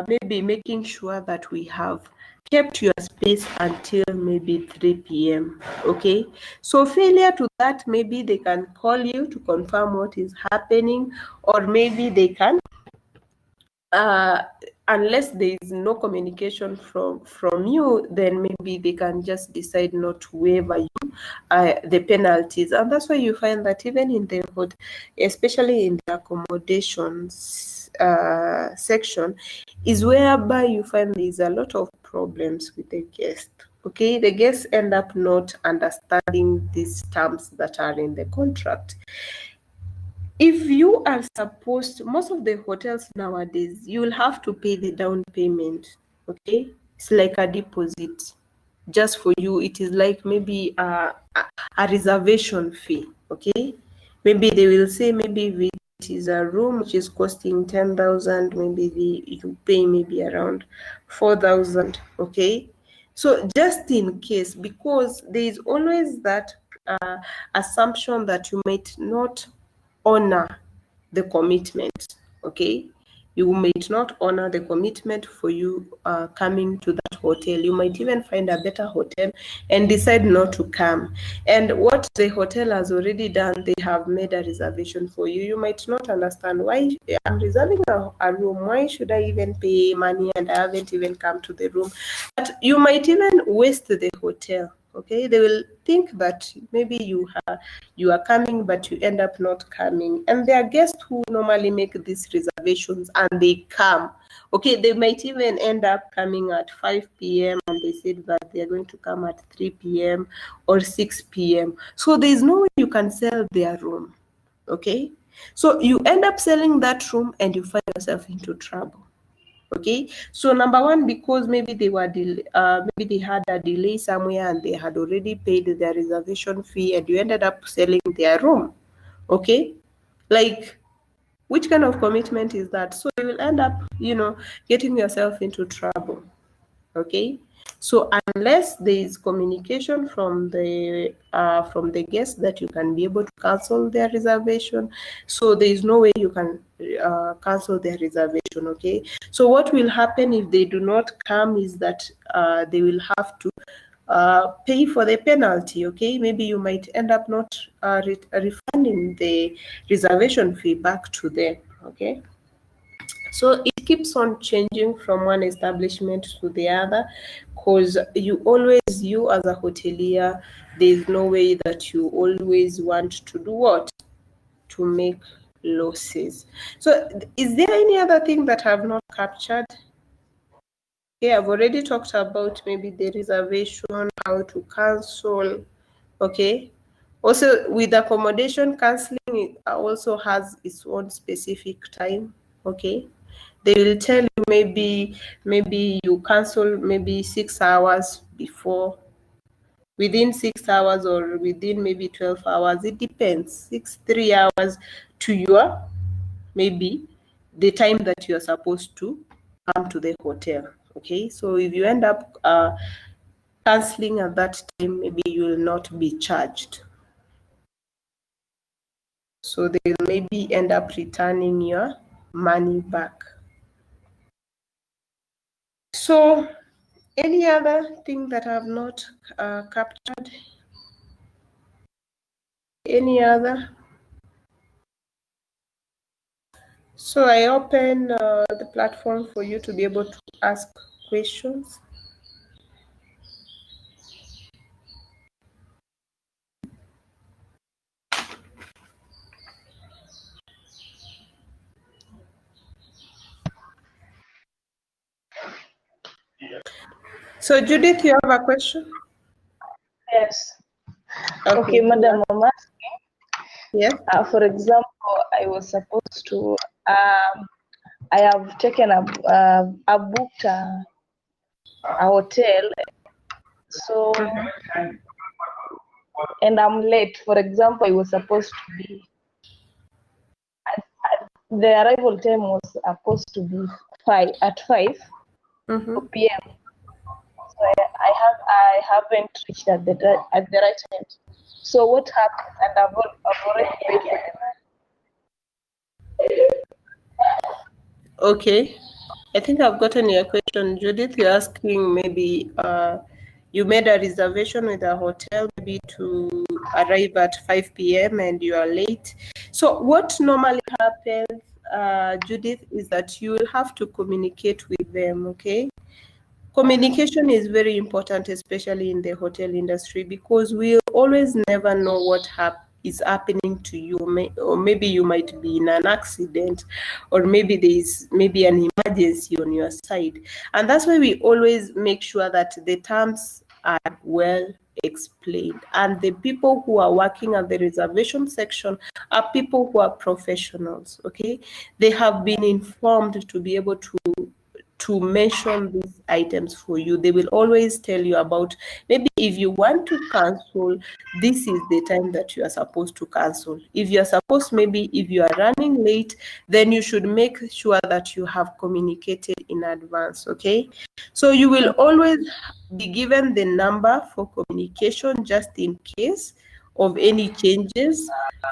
maybe making sure that we have kept your space until maybe 3 p.m. Okay, so failure to that, maybe they can call you to confirm what is happening, or maybe they can unless there is no communication from you, then maybe they can just decide not to waive you the penalties. And that's why you find that even in the hood, especially in the accommodations section, is whereby you find there's a lot of problems with the guest. Okay, the guests end up not understanding these terms that are in the contract. If you are supposed, most of the hotels nowadays, you will have to pay the down payment, okay? It's like a deposit just for you. It is like maybe a reservation fee, okay? Maybe they will say, maybe if it is a room which is costing 10,000, maybe you pay maybe around 4,000, okay? So just in case, because there is always that assumption that you might not honor the commitment, okay? You might not honor the commitment for you coming to that hotel. You might even find a better hotel and decide not to come. And what the hotel has already done, they have made a reservation for you. You might not understand why I'm reserving a room. Why should I even pay money and I haven't even come to the room? But you might even waste the hotel. Okay, they will think that maybe you are coming, but you end up not coming. And there are guests who normally make these reservations and they come. Okay, they might even end up coming at 5 p.m. and they said that they are going to come at 3 p.m. or 6 p.m. So there is no way you can sell their room. Okay, so you end up selling that room and you find yourself into trouble. Okay, so number one, because maybe they were maybe they had a delay somewhere and they had already paid their reservation fee and you ended up selling their room. Okay, like, which kind of commitment is that? So you will end up, getting yourself into trouble. Okay, so unless there is communication from the guest that you can be able to cancel their reservation, so there is no way you can cancel their reservation. Okay, so what will happen if they do not come is that they will have to pay for the penalty. Okay, maybe you might end up not refunding the reservation fee back to them. Okay, so it keeps on changing from one establishment to the other, because you as a hotelier, there's no way that you always want to do what? To make losses. So is there any other thing that I've not captured? Okay, I've already talked about maybe the reservation, how to cancel. Okay. Also, with accommodation, canceling, it also has its own specific time. Okay, they will tell you maybe you cancel maybe 6 hours before, within 6 hours, or within maybe 12 hours. It depends. 3 hours to your maybe the time that you are supposed to come to the hotel. Okay, so if you end up canceling at that time, maybe you will not be charged. So they'll maybe end up returning your money back. So any other thing that I have not captured? Any other? So I open the platform for you to be able to ask questions. So Judith, you have a question? Yes. Okay, Okay, Madam Mama. Yes. For example, I was supposed to. I have taken a booked a hotel, so and I'm late. For example, I was supposed to be. The arrival time was supposed to be 5 p.m. So I haven't reached at the right time. So what happened? And I've already paid for the money. Okay, I think I've gotten your question, Judith. You're asking maybe you made a reservation with a hotel maybe to arrive at 5 p.m. and you are late. So what normally happens, Judith, is that you will have to communicate with them. Okay, communication is very important, especially in the hotel industry, because we always never know what is happening to you, or maybe you might be in an accident, or maybe there is maybe an emergency on your side. And that's why we always make sure that the terms are well explained, and the people who are working at the reservation section are people who are professionals. Okay, they have been informed to be able to mention these items for you. They will always tell you about, maybe if you want to cancel, this is the time that you are supposed to cancel. If you are supposed, maybe if you are running late, then you should make sure that you have communicated in advance. Okay, so you will always be given the number for communication just in case of any changes,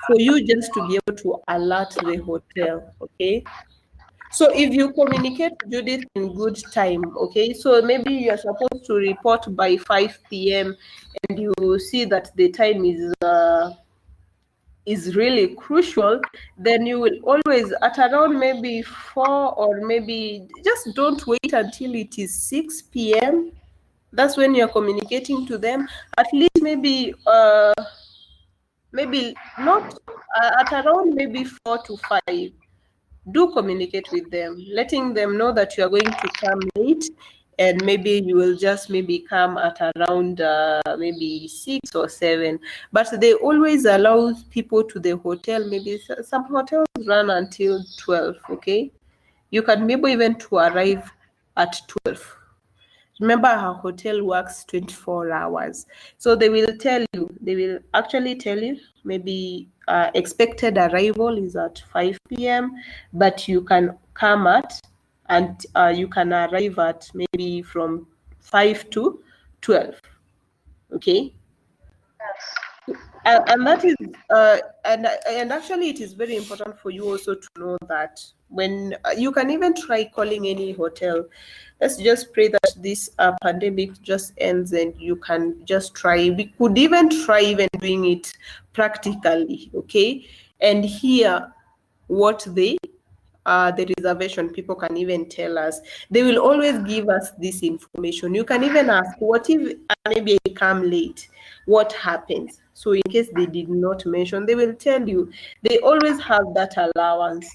for you just to be able to alert the hotel, okay? So if you communicate with Judith in good time, okay, so maybe you're supposed to report by 5 p.m. and you see that the time is really crucial, then you will always at around maybe 4, or maybe just don't wait until it is 6 p.m. That's when you're communicating to them. At least maybe not at around maybe 4 to 5. Do communicate with them, letting them know that you are going to come late, and maybe you will just maybe come at around maybe 6 or 7. But they always allow people to the hotel. Maybe some hotels run until 12, okay? You can maybe even to arrive at 12. Remember, our hotel works 24 hours. So they will actually tell you, maybe expected arrival is at 5 p.m., but you can come and you can arrive at maybe from 5 to 12. Okay? And that is and actually it is very important for you also to know that when you can even try calling any hotel. Let's just pray that this pandemic just ends and you can just try. We could even try even doing it practically, okay, and hear what the reservation people can even tell us. They will always give us this information. You can even ask, what if maybe I come late? What happens? So in case they did not mention, they will tell you. They always have that allowance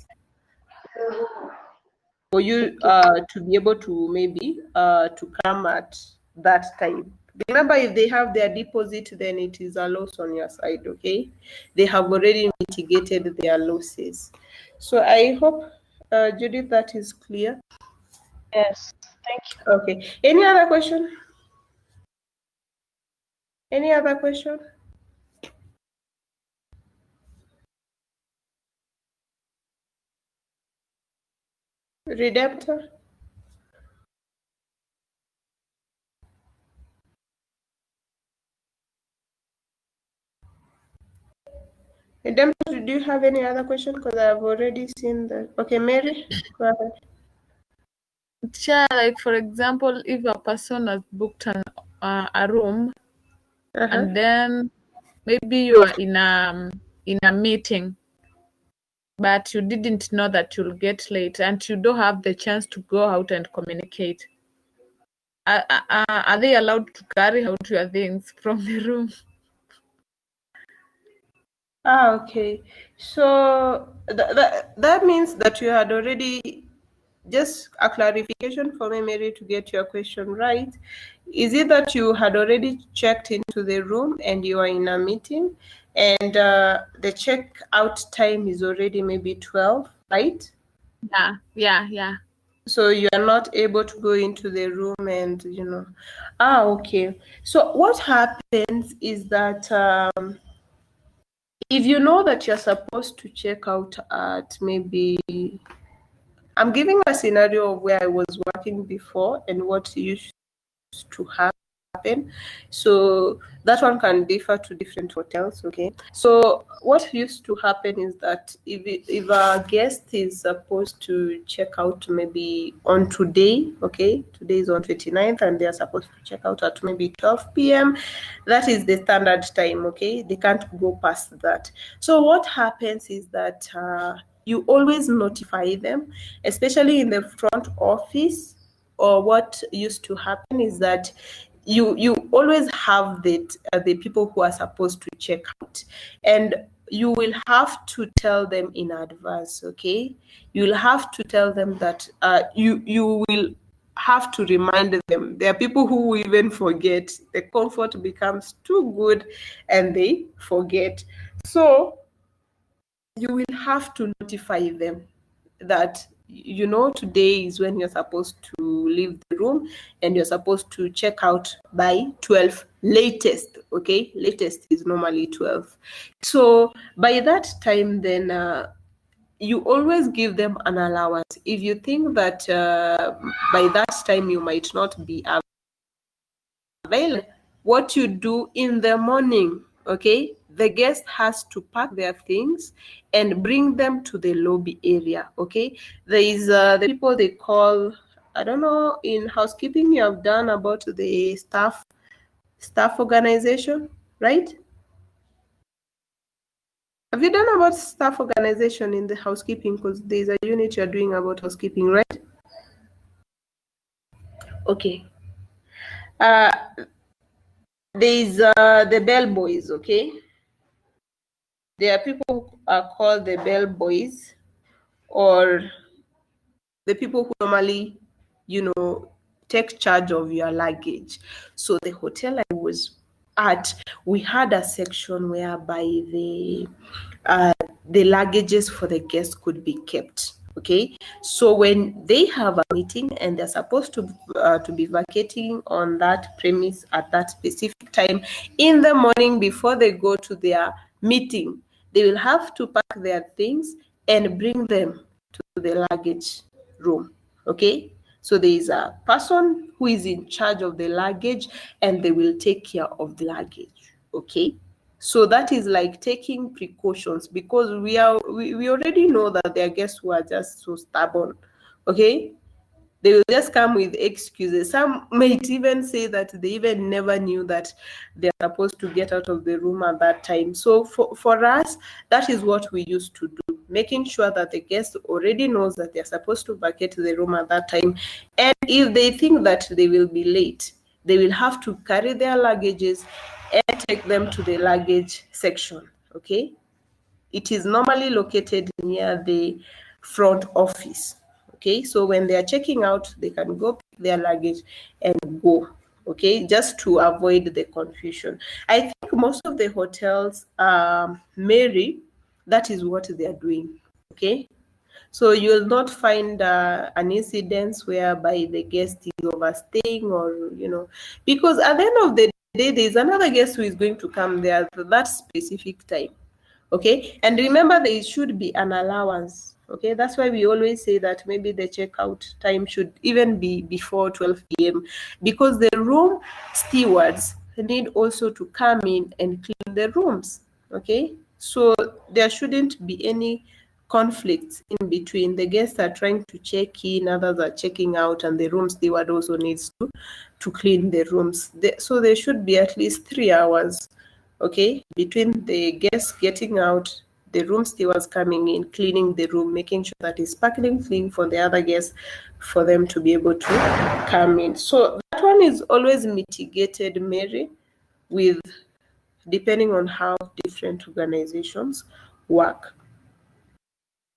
for you to be able to maybe to come at that time. Remember, if they have their deposit, then it is a loss on your side, okay? They have already mitigated their losses. So I hope, Judith, that is clear. Yes, thank you. Okay. Any other question? Any other question? Redemptor? Redemptor, do you have any other question? Because I've already seen that. Okay, Mary, go ahead. Sure, like for example, if a person has booked a room and then maybe you are in a meeting, but you didn't know that you'll get late and you don't have the chance to go out and communicate. Are they allowed to carry out your things from the room? Okay. So that means that you had already, just a clarification for me, Mary, to get your question right. Is it that you had already checked into the room and you are in a meeting, and the check-out time is already maybe 12, right? Yeah. So you are not able to go into the room and, okay. So what happens is that if you know that you're supposed to check out at maybe, I'm giving a scenario of where I was working before and what used to happen. So that one can differ to different hotels, okay? So what used to happen is that if a guest is supposed to check out maybe on today, okay? Today is on 29th and they're supposed to check out at maybe 12 p.m. That is the standard time, okay? They can't go past that. So what happens is that you always notify them, especially in the front office. Or what used to happen is that you always have the people who are supposed to check out, and you will have to tell them in advance, okay? You'll have to tell them that you will have to remind them. There are people who will even forget. The comfort becomes too good and they forget. So you will have to notify them that today is when you're supposed to leave the room and you're supposed to check out by 12 latest, okay? Latest is normally 12. So by that time, then you always give them an allowance. If you think that by that time you might not be available, what you do in the morning, okay, the guest has to pack their things and bring them to the lobby area, okay. There is the people they call, I don't know, in housekeeping you have done about the staff organization, right? Have you done about staff organization in the housekeeping? Because there's a unit you're doing about housekeeping, right? Okay. There's the bellboys, okay? There are people who are called the bellboys, or the people who normally, take charge of your luggage. So the hotel I was at, we had a section whereby the luggages for the guests could be kept. Okay, so when they have a meeting and they're supposed to be vacating on that premise at that specific time in the morning before they go to their meeting, they will have to pack their things and bring them to the luggage room. Okay, so there is a person who is in charge of the luggage and they will take care of the luggage. Okay, so that is like taking precautions, because we already know that there are guests who are just so stubborn. Okay, they will just come with excuses. Some might even say that they even never knew that they're supposed to get out of the room at that time. So for us, that is what we used to do, making sure that the guest already knows that they're supposed to vacate the room at that time. And if they think that they will be late, they will have to carry their luggages and take them to the luggage section. Okay, it is normally located near the front office. Okay, so when they are checking out, they can go pick their luggage and go. Okay, just to avoid the confusion. I think most of the hotels, Mary, that is what they are doing. Okay, so you'll not find an incident whereby the guest is overstaying, or because at the end of the day, there's another guest who is going to come there at that specific time. Okay, and remember, there should be an allowance. Okay, that's why we always say that maybe the checkout time should even be before 12 p.m. because the room stewards need also to come in and clean the rooms. Okay, so there shouldn't be any conflicts in between. The guests are trying to check in, others are checking out, and the room steward also needs to clean the rooms. So there should be at least 3 hours, okay, between the guests getting out, the room stewards coming in, cleaning the room, making sure that it's sparkling clean for the other guests, for them to be able to come in. So that one is always mitigated, Mary, with depending on how different organizations work.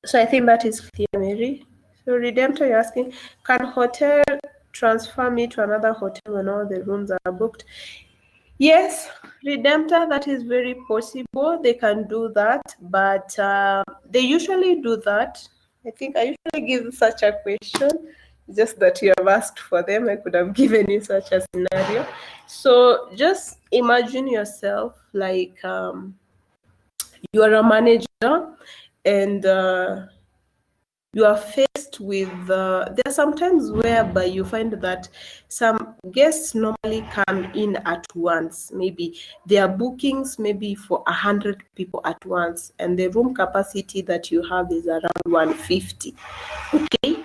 So I think that is clear, Mary. So Redemptor, you're asking, can hotel transfer me to another hotel when all the rooms are booked? Yes, Redemptor, that is very possible. They can do that, but they usually do that. I think I usually give such a question, just that you have asked for them. I could have given you such a scenario. So just imagine yourself like you are a manager, and you are faced with there are some times whereby you find that some guests normally come in at once. Maybe their bookings maybe for 100 people at once, and the room capacity that you have is around 150. Okay,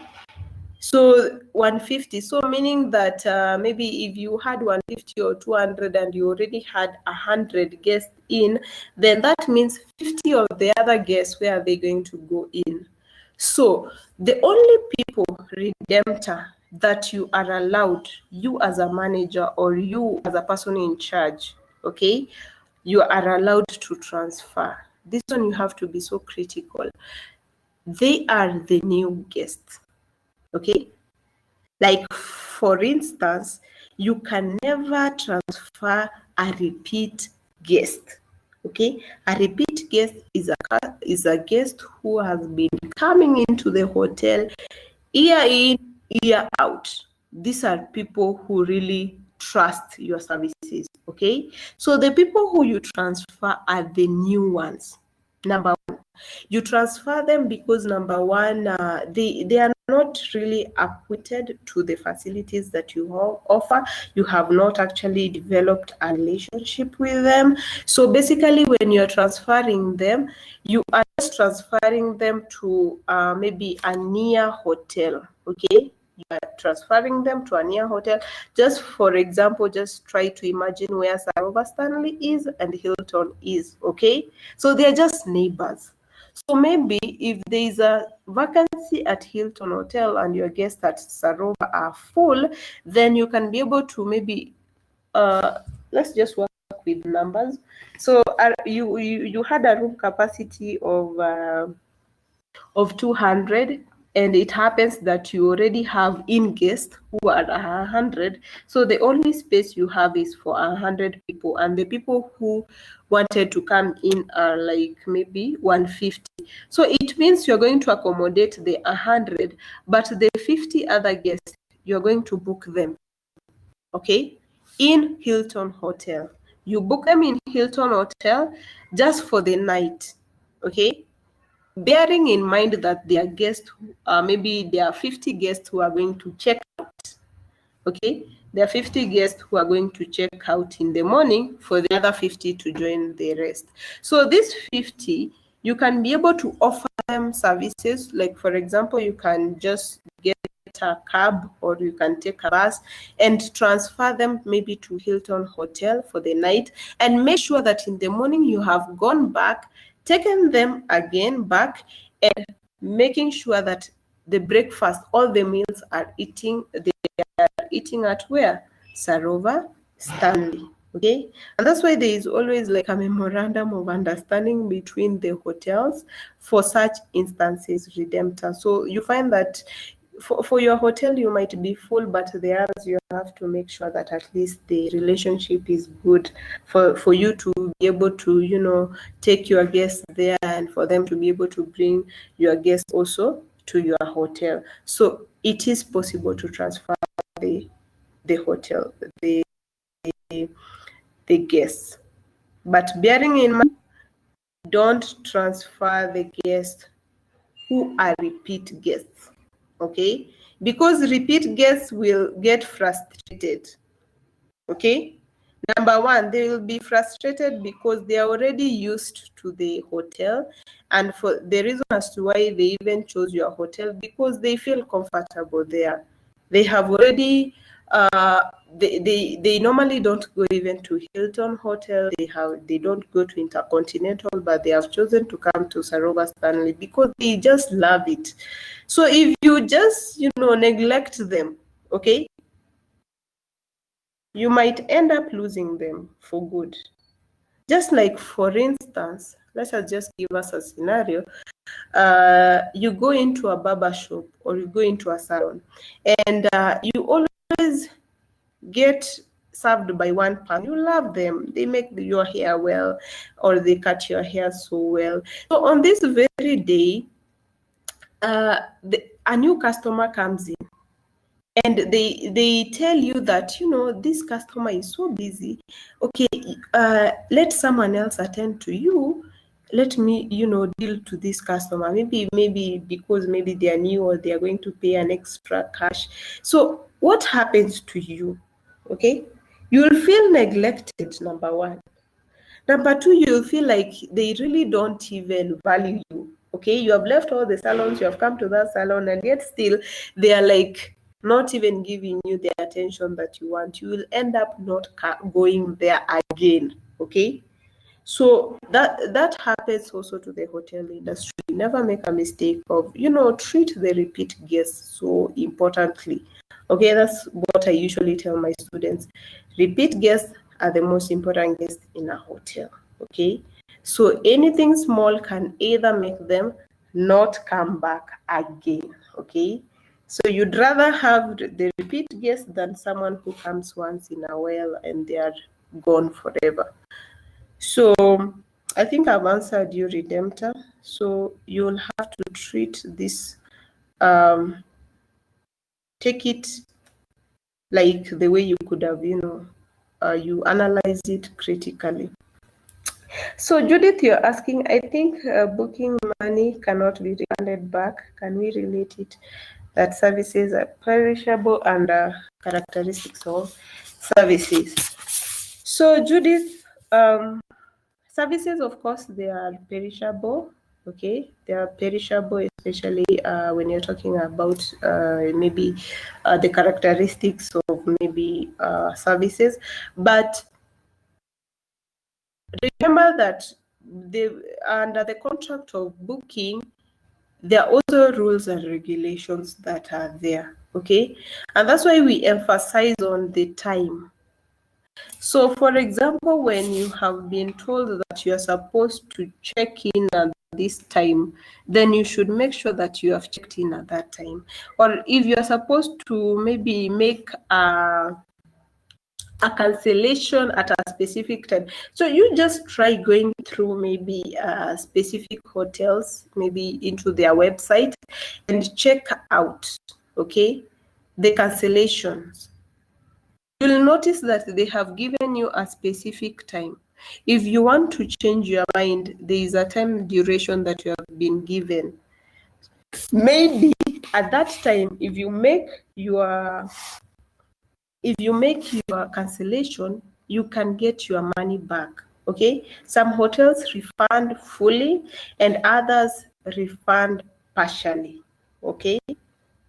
so 150, so meaning that maybe if you had 150 or 200 and you already had 100 guests in, then that means 50 of the other guests, where are they going to go in? So the only people, Redemptor, that you are allowed, you as a manager or you as a person in charge, okay, you are allowed to transfer. This one you have to be so critical. They are the new guests, okay? Like, for instance, you can never transfer a repeat guest. Okay, a repeat guest is a guest who has been coming into the hotel year in, year out. These are people who really trust your services. Okay, so the people who you transfer are the new ones. Number one, you transfer them because number one, they are not really acquainted to the facilities that you offer. You have not actually developed a relationship with them. So basically, when you're transferring them, you are just transferring them to maybe a near hotel, okay? You are transferring them to a near hotel. Just for example, just try to imagine where Sarova Stanley is and Hilton is, okay? So they're just neighbors. So maybe if there is a vacancy at Hilton Hotel and your guests at Sarova are full, then you can be able to maybe, let's just work with numbers. So you had a room capacity of 200, and it happens that you already have in guests who are 100. So the only space you have is for 100 people, and the people who wanted to come in are like maybe 150. So it means you're going to accommodate the 100, but the 50 other guests, you're going to book them, okay, in Hilton Hotel. You book them in Hilton Hotel just for the night, okay? Bearing in mind that there are guests, maybe there are 50 guests who are going to check out, okay? There are 50 guests who are going to check out in the morning for the other 50 to join the rest. So these 50, you can be able to offer them services. Like, for example, you can just get a cab or you can take a bus and transfer them maybe to Hilton Hotel for the night, and make sure that in the morning you have gone back, taken them again back, and making sure that the breakfast, all the meals are eating, they are eating at where? Sarova Stanley, okay? And that's why there is always like a memorandum of understanding between the hotels for such instances, Redemptor. So you find that for your hotel, you might be full, but the others, you have to make sure that at least the relationship is good for you to be able to, you know, take your guests there, and for them to be able to bring your guests also to your hotel. So it is possible to transfer the hotel, the guests. But bearing in mind, don't transfer the guests who are repeat guests, okay? Because repeat guests will get frustrated, okay? Number one, they will be frustrated because they are already used to the hotel, and for the reason as to why they even chose your hotel, because they feel comfortable there. They have already they normally don't go even to Hilton Hotel. They don't go to Intercontinental, but they have chosen to come to Sarova Stanley because they just love it. So if you just, you know, neglect them, okay, you might end up losing them for good. Just like, for instance, let us just give us a scenario. You go into a barber shop or you go into a salon, and you always get served by one person. You love them. They make your hair well, or they cut your hair so well. So on this very day, a new customer comes in, and they tell you that, you know, this customer is so busy. Okay, let someone else attend to you. Let me, you know, deal to this customer. Maybe because maybe they are new, or they are going to pay an extra cash. So what happens to you? Okay, you'll feel neglected, number one. Number two, you'll feel like they really don't even value you. Okay, you have left all the salons, you have come to that salon, and yet still they are like not even giving you the attention that you want. You will end up not going there again. Okay, so that happens also to the hotel industry. Never make a mistake of, you know, treat the repeat guests so importantly. Okay, that's what I usually tell my students. Repeat guests are the most important guests in a hotel. Okay, so anything small can either make them not come back again. Okay, so you'd rather have the repeat guest than someone who comes once in a while and they are gone forever. So I think I've answered you, Redemptor. So you'll have to treat this, take it like the way you could have, you know, you analyze it critically. So Judith, you're asking, I think booking money cannot be refunded back. Can we relate it? that services are perishable and characteristics of services. So Judith, services, of course, they are perishable. Okay, they are perishable, especially when you're talking about maybe the characteristics of maybe services. But remember that under the contract of booking, there are also rules and regulations that are there. Okay, and that's why we emphasize on the time. So, for example, when you have been told that you are supposed to check in at this time, then you should make sure that you have checked in at that time. Or if you are supposed to maybe make a cancellation at a specific time, so you just try going through maybe specific hotels, maybe into their website, and check out, okay, the cancellations. You'll notice that they have given you a specific time. If you want to change your mind, there is a time duration that you have been given. Maybe at that time, if you make your cancellation, you can get your money back. Okay, some hotels refund fully and others refund partially. Okay,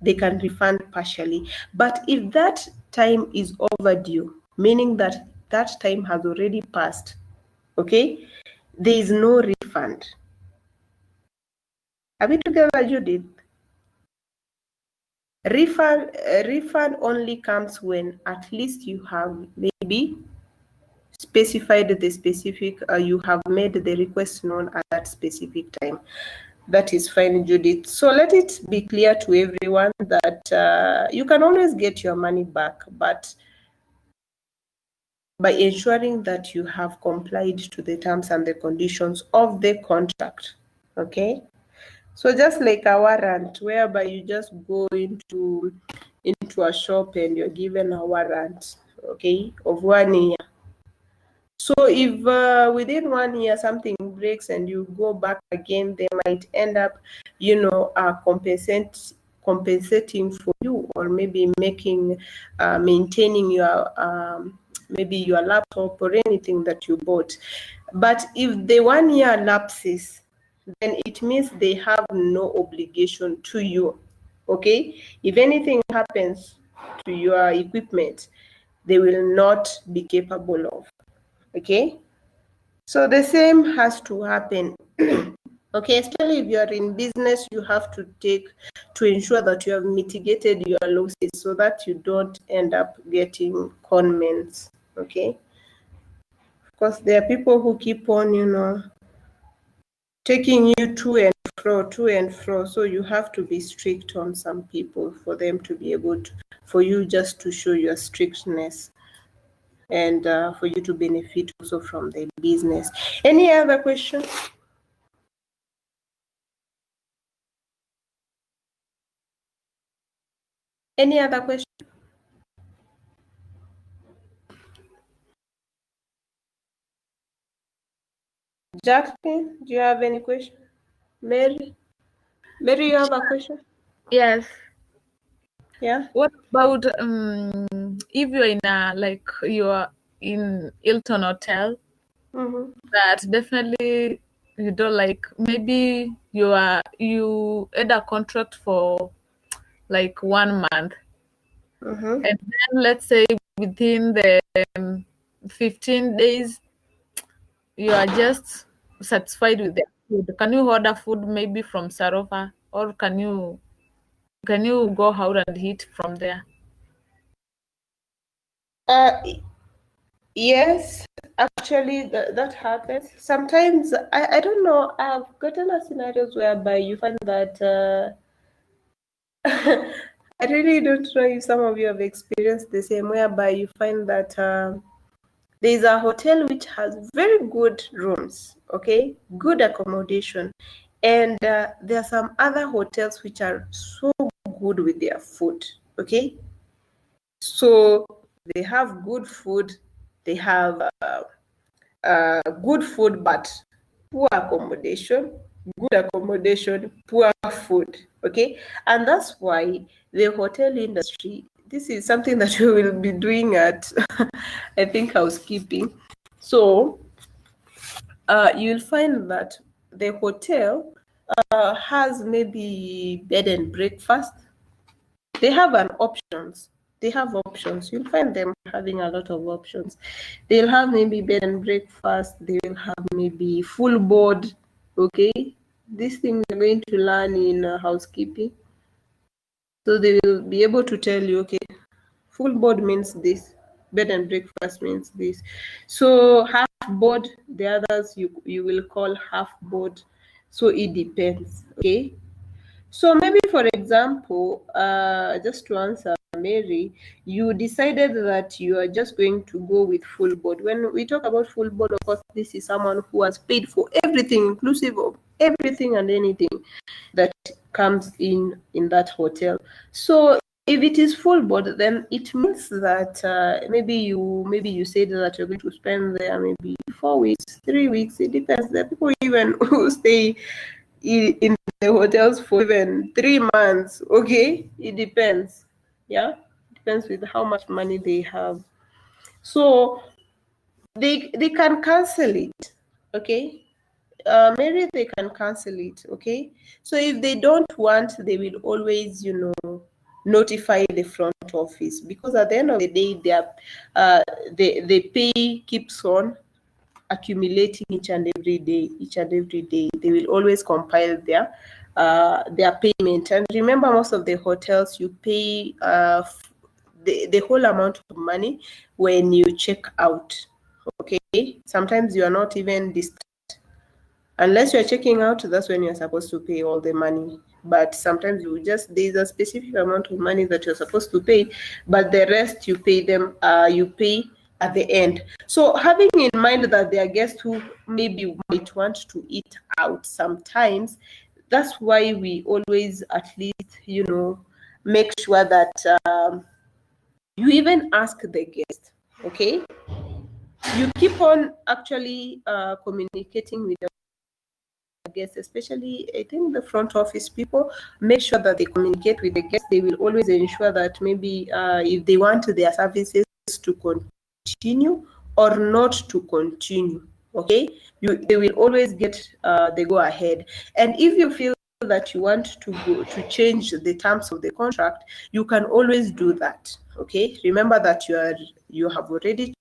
they can refund partially. But if that time is overdue, meaning that that time has already passed, okay, there is no refund. Are we together, Judith? Refund only comes when at least you have maybe specified the specific, you have made the request known at that specific time. That is fine, Judith. So let it be clear to everyone that you can always get your money back, but by ensuring that you have complied to the terms and the conditions of the contract. Okay? So just like a warrant, whereby you just go into a shop and you're given a warrant, okay, of 1 year. So if within 1 year something breaks and you go back again, they might end up, compensating for you, or maybe maintaining your maybe your laptop or anything that you bought. But if the 1 year lapses, then it means they have no obligation to you. Okay, if anything happens to your equipment, they will not be capable of. Okay, so the same has to happen. Okay, especially if you are in business, you have to ensure that you have mitigated your losses so that you don't end up getting conments. Okay, because there are people who keep on, taking you to and fro. So you have to be strict on some people for them to be able to, for you just to show your strictness, and for you to benefit also from the business. Any other question? Any other question? Jacqueline, do you have any question? Mary, you have a question? Yes. Yeah. What about if you're in Hilton Hotel, that definitely you don't like, maybe you had a contract for like 1 month, and then let's say within the 15 days you are just satisfied with the food. Can you order food maybe from Sarofa, or can you go out and eat from there? Yes, actually, that happens. Sometimes, I don't know, I've gotten a scenarios whereby you find that, I really don't know if some of you have experienced the same, whereby you find that there is a hotel which has very good rooms, okay, good accommodation, and there are some other hotels which are so good with their food, okay. So they have good food, they have good food, but poor accommodation. good accommodation, poor food. Okay, and that's why the hotel industry. This is something that we will be doing at, I think, housekeeping. So you'll find that the hotel has maybe bed and breakfast. They have an options. They have options. You'll find them having a lot of options. They'll have maybe bed and breakfast. They will have maybe full board. Okay, this thing we're going to learn in housekeeping. So they will be able to tell you, okay, full board means this, bed and breakfast means this. So half board, the others you will call half board. So it depends. Okay. So maybe, for example, just to answer Mary, you decided that you are just going to go with full board. When we talk about full board, of course, this is someone who has paid for everything, inclusive of everything and anything that comes in that hotel. So if it is full board, then it means that maybe you said that you're going to spend there maybe 4 weeks, 3 weeks. It depends. There are people even who stay in the hotels for even 3 months. Okay, it depends. Yeah, it depends with how much money they have. So they can cancel it. Okay, maybe they can cancel it. Okay, so if they don't want, they will always notify the front office, because at the end of the day, the pay keeps on accumulating each and every day. They will always compile their payment. And remember, most of the hotels, you pay the whole amount of money when you check out. Okay, sometimes you are not even unless you're checking out. That's when you're supposed to pay all the money. But sometimes there's a specific amount of money that you're supposed to pay, but the rest you pay at the end. So having in mind that there are guests who maybe might want to eat out sometimes, that's why we always at least make sure that you even ask the guest. Okay, you keep on actually communicating with guests, especially I think the front office people. Make sure that they communicate with the guests. They will always ensure that maybe if they want their services to continue or not to continue, okay, they will always get the go ahead. And if you feel that you want to change the terms of the contract, you can always do that. Okay, remember that you have already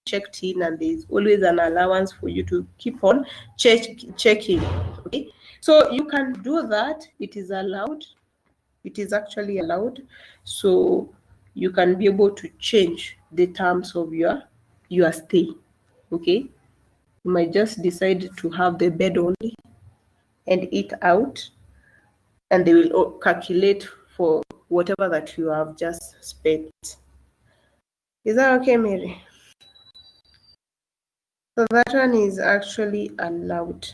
checked in, and there's always an allowance for you to keep on checking. Okay, so you can do that. It is allowed. It is actually allowed. So you can be able to change the terms of your stay. Okay, you might just decide to have the bed only and eat out, and they will calculate for whatever that you have just spent. Is that okay, Mary? So that one is actually allowed.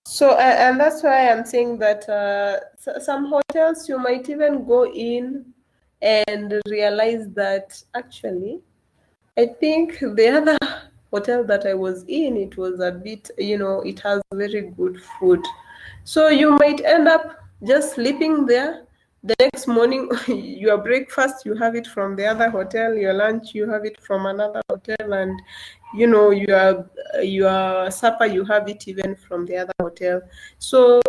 So, and that's why I'm saying that some hotels you might even go in and realize that actually, I think the other hotel that I was in, it was a bit, it has very good food. So you might end up just sleeping there. The next morning, your breakfast, you have it from the other hotel. Your lunch, you have it from another hotel. And, your supper, you have it even from the other hotel. So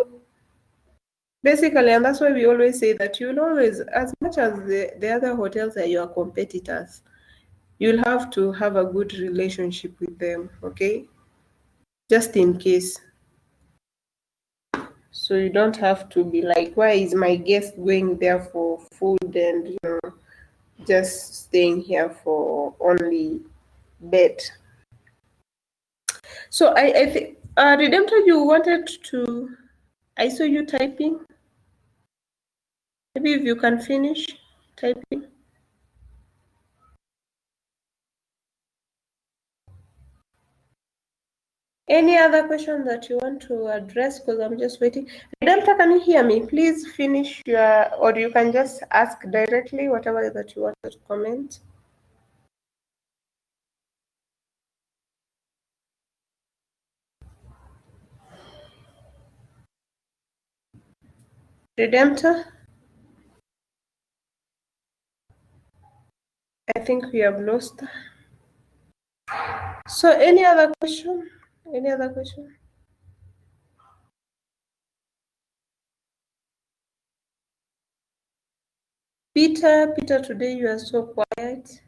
basically, and that's why we always say that you'll always, as much as the other hotels are your competitors, you'll have to have a good relationship with them, okay? Just in case. So you don't have to be like, why is my guest going there for food and just staying here for only bed? So I think Redemptor, you wanted to, I saw you typing. Maybe if you can finish typing. Any other question that you want to address? Because I'm just waiting. Redemptor, can you hear me? Please finish or you can just ask directly whatever that you want to comment. Redemptor? I think we have lost. So any other question? Any other question? Peter, today you are so quiet.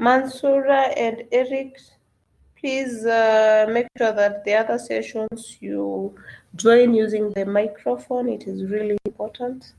Mansoura and Eric, please make sure that the other sessions you join using the microphone. It is really important.